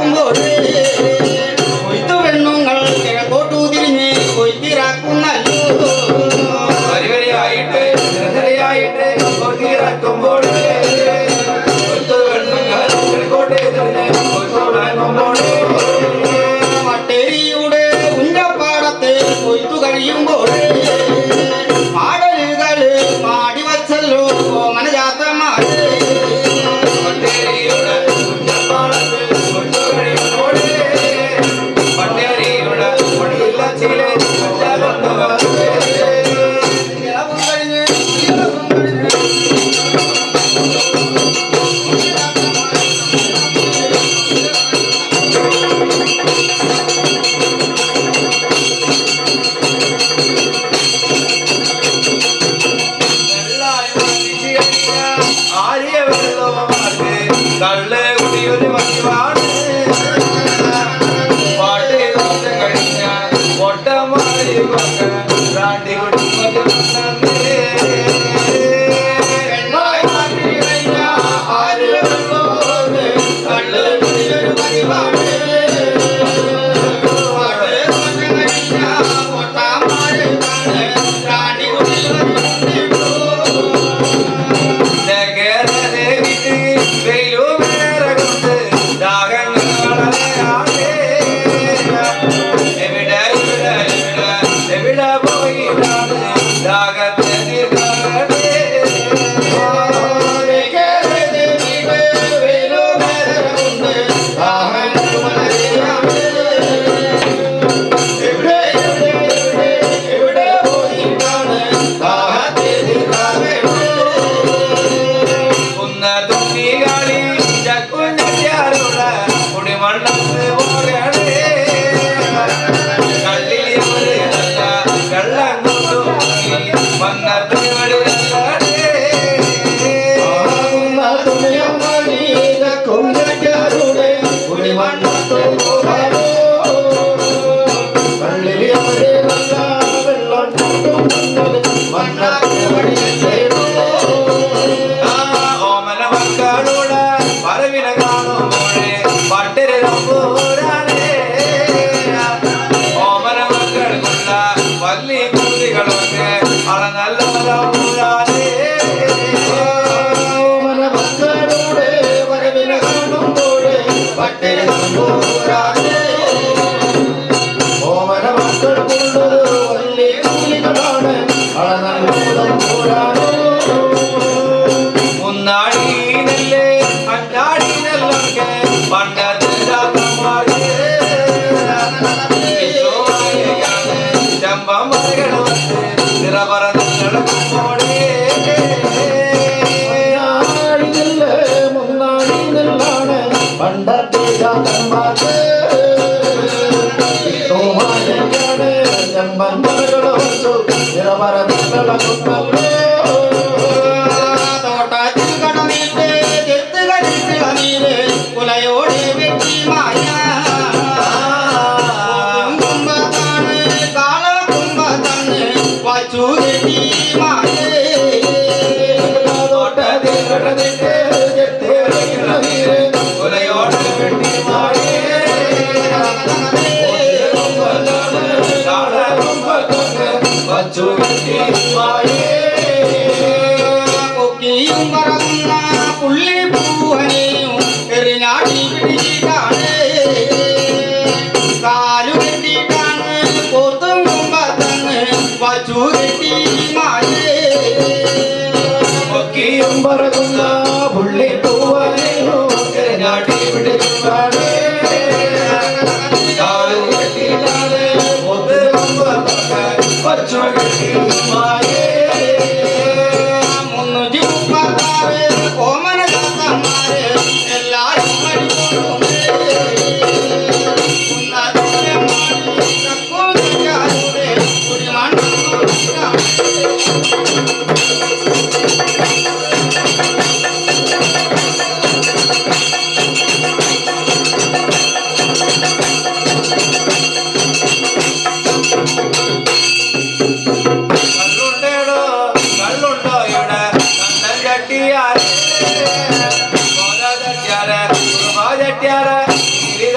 കൊയ്ത്തിറക്കുമ്പോൾ കൊയ്ത്തു പെണ്ണുങ്ങൾ കിഴക്കോട്ടു തിരിഞ്ഞ് കൊയ്ത്തിറക്കുന്നല്ലോ വരിവരിയായിട്ട് നിരനിരയായിട്ട് കൊയ്ത്തിറക്കുമ്പോൾ കൊയ്ത്തു പെണ്ണുങ്ങൾ കിഴക്കോട്ട് തിരിഞ്ഞ് കൊയ്ത്തിറക്കുമ്പോൾ മട്ടേരിയുടെ ഉഞ്ചപ്പാടത്തെ കൊയ്ത്തു കഴിയുമ്പോൾ പാടലുകള് പാടി വച്ചല്ലോ മനജാത്തമാര് പട്ടേരിയുടെ കുഞ്ഞപ്പാടത്ത് കൊയ്ത്തു കഴിയുമ്പോൾ പട്ടേരിയുടെ പൊടിയില്ലച്ചിലെ ആര്യ വെള്ളമാർക്ക് കള്ള് കുടിയൊരു പതിവാണ് പാട്ട് കഴിഞ്ഞ പൊട്ടമാരി റാണ്ടി കുടുംബത്തിൽ Bye.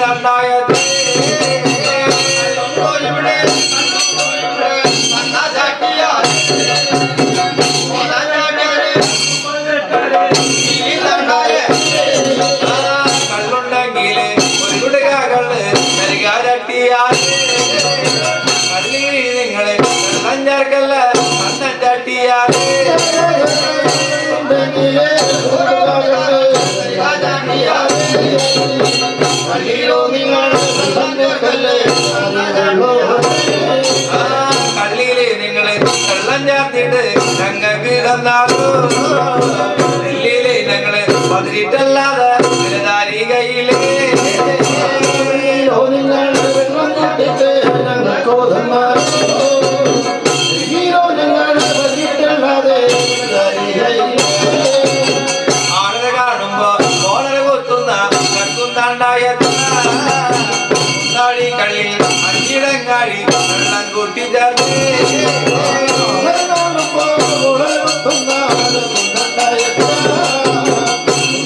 തണ്ടായത് കള്ളുണ്ടെങ്കിൽ ഒരു കുടുകകള് കരികാരട്ടിയാൽ കള്ളി നിങ്ങള് വെള്ളം ചേർക്കല്ല അന്നം ചട്ടിയാൽ കള്ളിയില് നിങ്ങള് വെള്ളം ചേർത്തിട്ട് ഞങ്ങൾക്ക് തന്നാലോ നെല്ലിയില് ഞങ്ങള് പതിരിട്ടല്ലാതെ തിരുതാരി കയ്യില് ആളെ കാണുമ്പോ ഓളെ കൊത്തുന്ന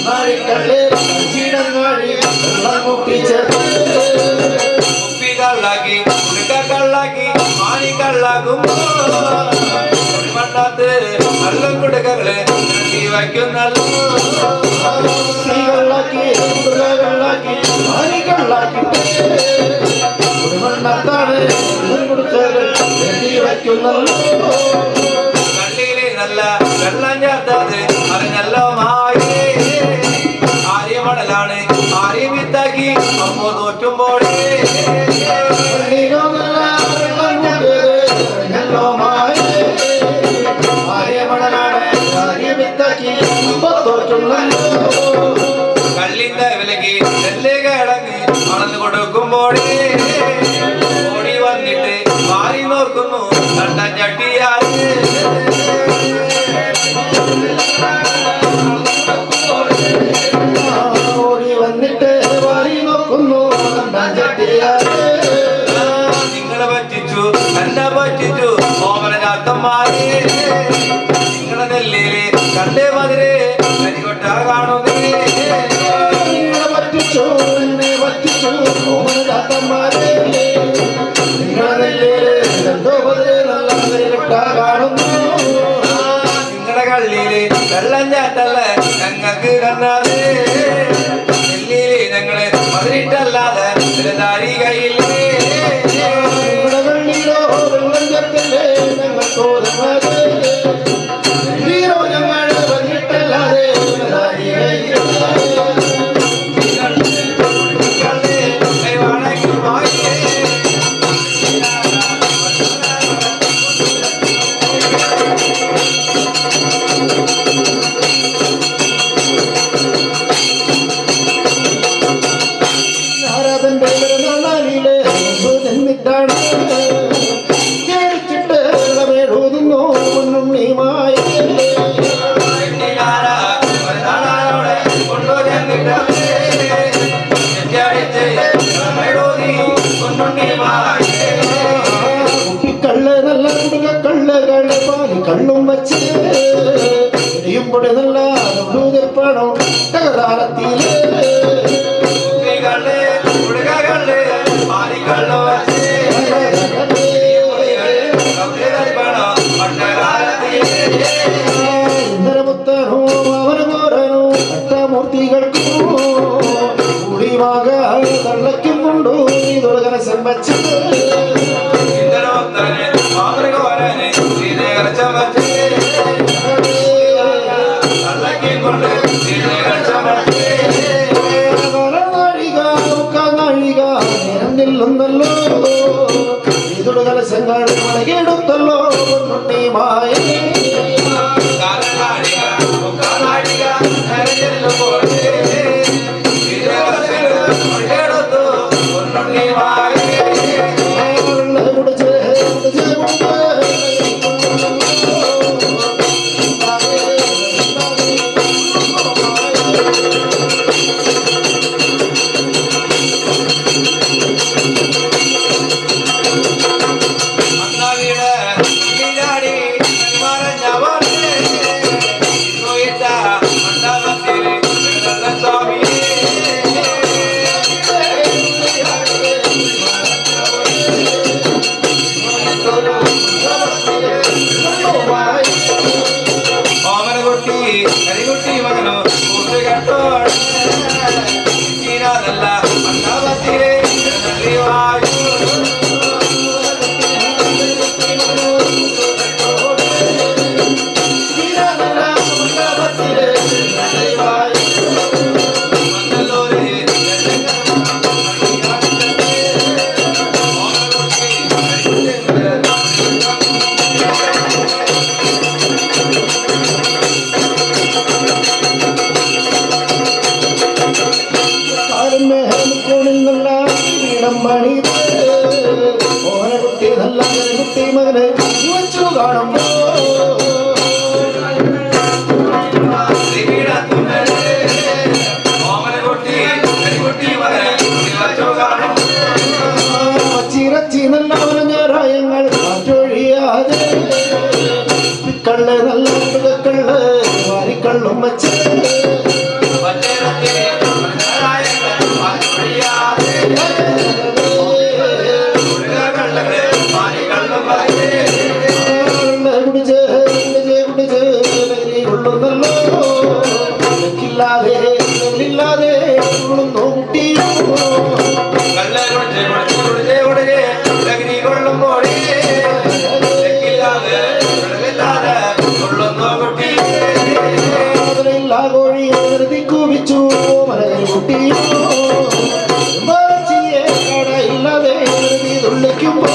കണ്ടായി കള്ളി അഞ്ചിടങ്ങാടി വെള്ളം കൂട്ടി ചേർത്ത് ഉപ്പി കള്ളാക്കി ഉടുക്ക കള്ളാക്കി മാനി കള്ളാക്കുമ്പോ മണ്ണാത്ത് വെള്ളം കുടുക്കകള് വയ്ക്കുന്നല്ലോ കള്ളിയില് നല്ല വെള്ളം ചേർത്തത് അറിഞ്ഞല്ലോ മായി ആര്യമടലാണ് ആര്യം വിത്താക്കി അമ്മ തോറ്റുമ്പോൾ കള്ളിന്റെ വിലക്ക് നെല്ല് കിടങ്ങ് മണന്ന് കൊടുക്കുമ്പോൾ ഓടി വന്നിട്ട് മാറി നോക്കുന്നു കണ്ട ചട്ടിയാൽ ഓടി വന്നിട്ട് മാറി നോക്കുന്നു നിങ്ങളെ പറ്റിച്ചു എന്നെ പറ്റിച്ചു ഓമനകാത്തന്മാരെ നിങ്ങളെ നെല്ലില് കണ്ടേ മതിരെ കരികൊട്ട കാണുന്നേ പറ്റിച്ചു എന്നെ പറ്റിച്ചു ഓമനകാത്തന്മാരെ നിങ്ങളുടെ കള്ളിയില് വെള്ളം ചാട്ടല്ലേ ഞങ്ങൾക്ക് കണ്ണാതെ നെല്ലിയില് ഞങ്ങള് മതിരിട്ടല്ലാതെ തിരുതാരി കയ്യില് കള്ള് നല്ല കുടുക കള്ളുകള് പാല് കണ്ണും വച്ച് ഇടിയുമ്പോൾ നല്ല പണം തകതാരത്തില് ഇന്ദ്രപുത്രനോ അവന് പോരനോ അഷ്ടമൂർത്തികൾക്കോ കുടിവാക തള്ളയ്ക്കും കൊണ്ടു ദുർഗന സംബച്ച് നിരന്നില്ലെന്നല്ലോ ഇതൊരു കലശങ്ങൾ മടങ്ങിയെടുത്തല്ലോ മായ മന്ദിരം പണിത് മോഹനകുട്ടി നല്ല കുട്ടി മകനെ വെച്ചു കാണുമ്പോ ചിരച്ചി നല്ല ഞാറായങ്ങൾ മാറ്റൊഴിയാതെ കള്ള് നല്ല മൃഗക്കള്ള് വാരിക്കള്ളും വച്ച് കൊള്ളുന്നല്ലോ ഇല്ലാതെ കൊള്ളുന്നു കുട്ടിയോ കോഴി കുവിച്ചു കുട്ടിയോ കടയില്ലാതെ തുള്ളിക്കുമ്പോ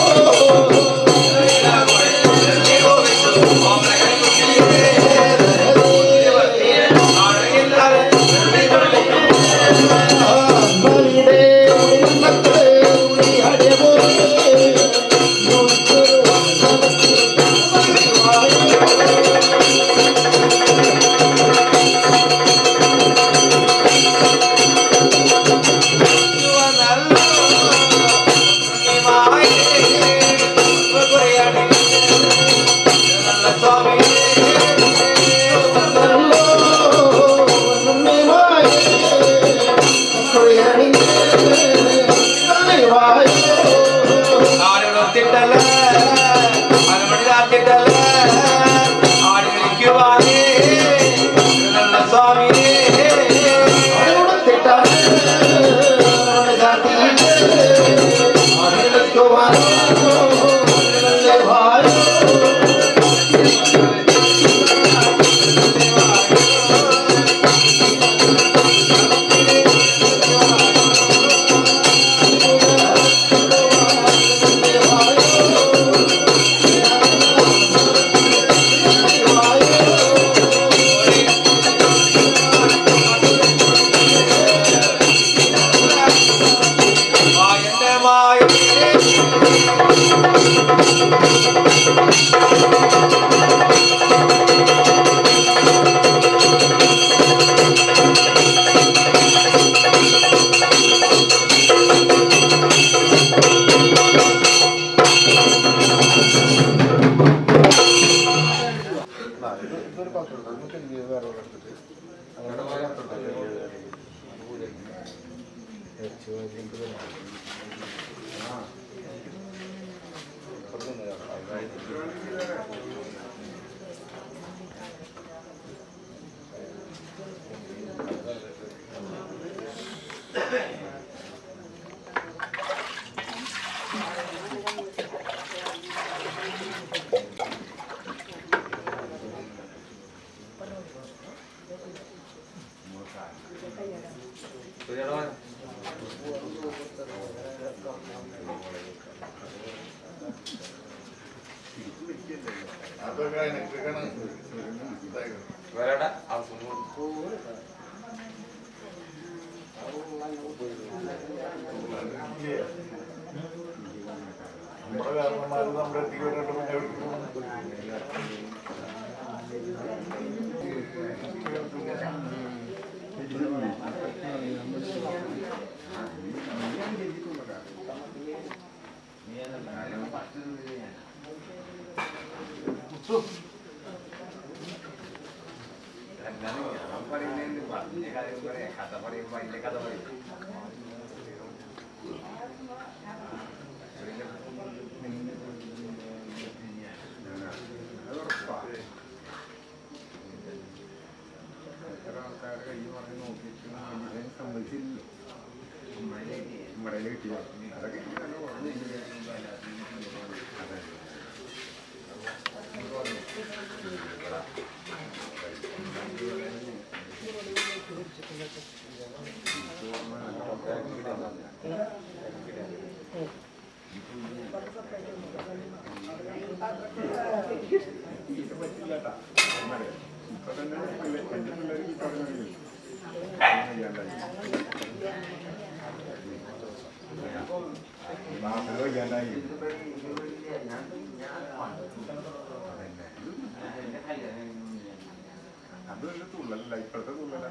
അതൊരു തുള്ളല്ല, ഇപ്പോഴത്തെ തുള്ളല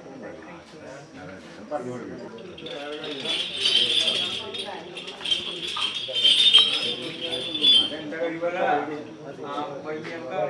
പറഞ്ഞു കൊടുക്കും. അതെന്റെ കഴിവല്ല. ആ പയ്യന്റെ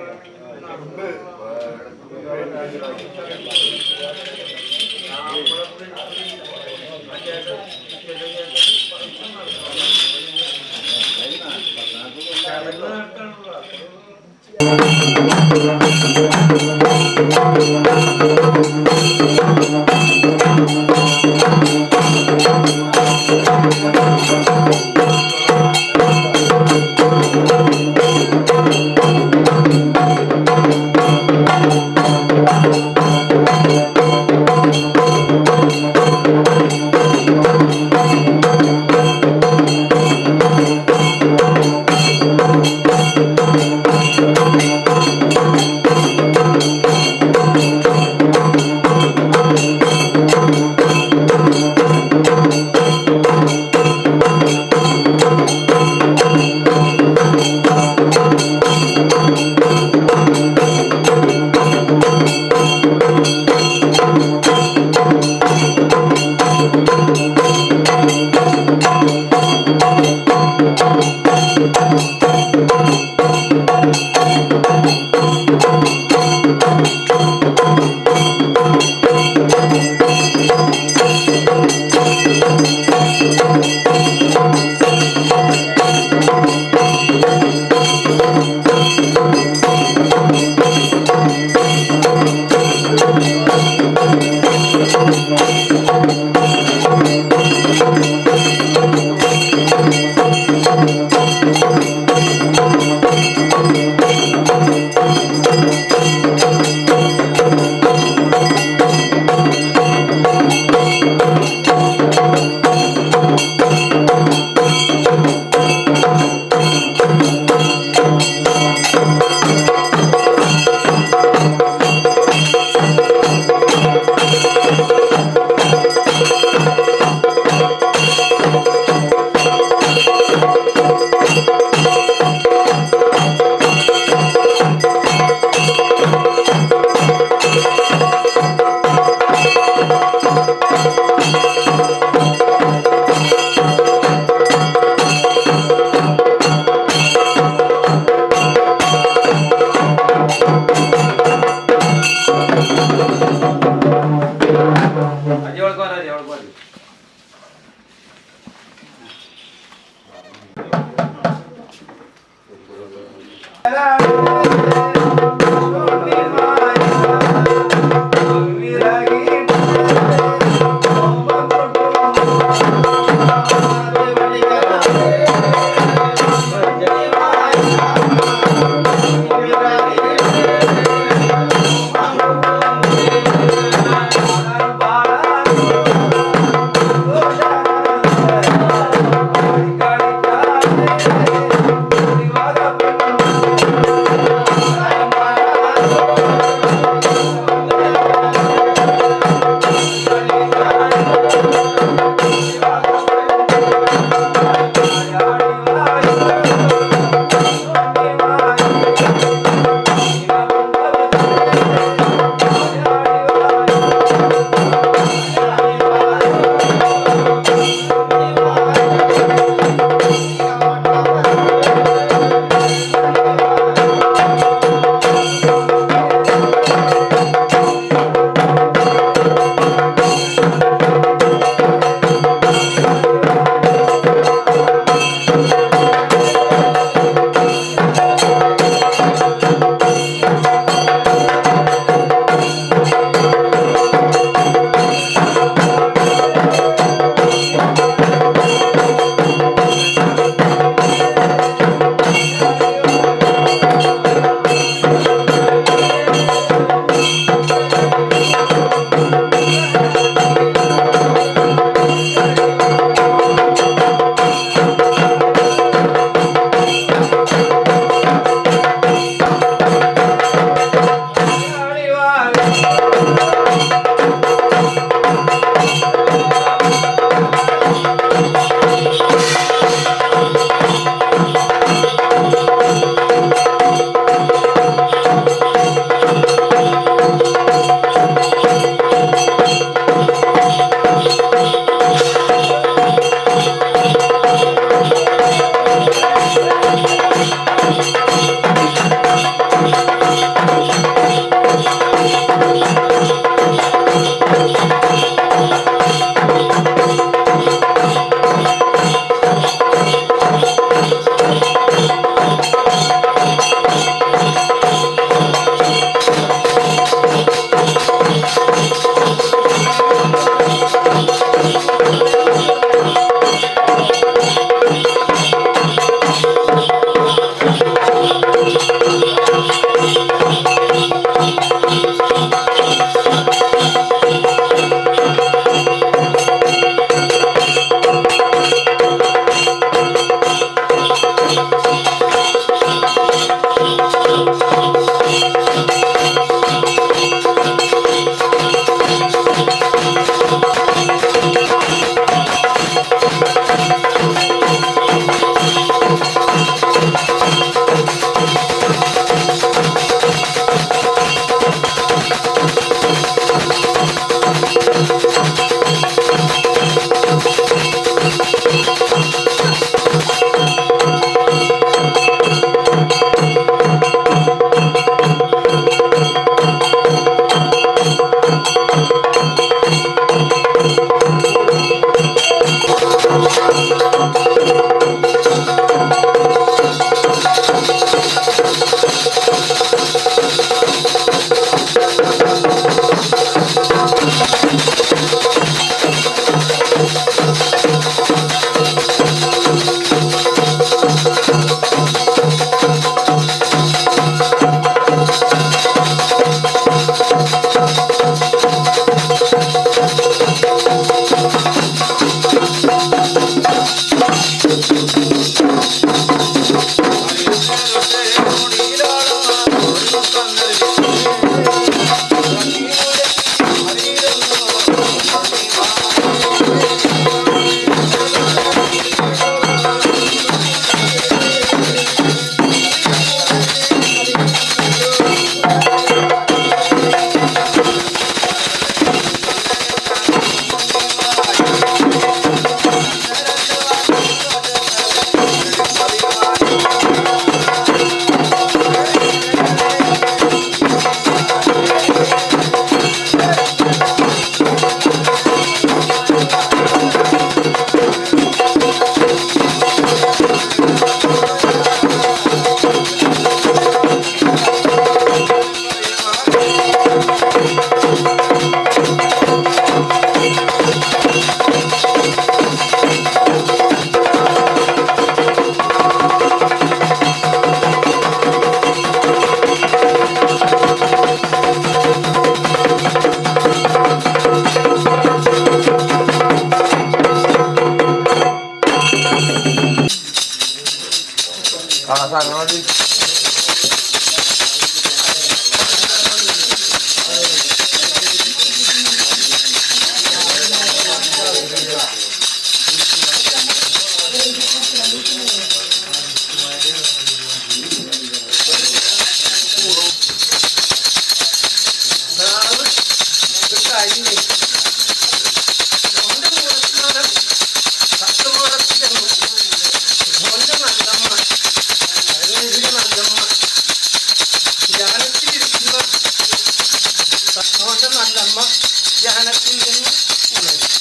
ധ്യാനത്തിൽ നിന്ന് ഉണരും.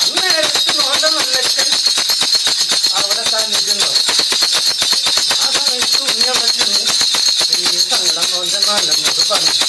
അന്നേരത്ത് നോണ്ട മല്ലക്കൻ അവിടെ സാന്നിധ്യമുണ്ടാവും. ആ സമയത്ത് ഉണ്ണിയമ്മ ചെന്ന് ഈ സങ്കടം നോന്റെ നല്ലമ്മോട് പറഞ്ഞു.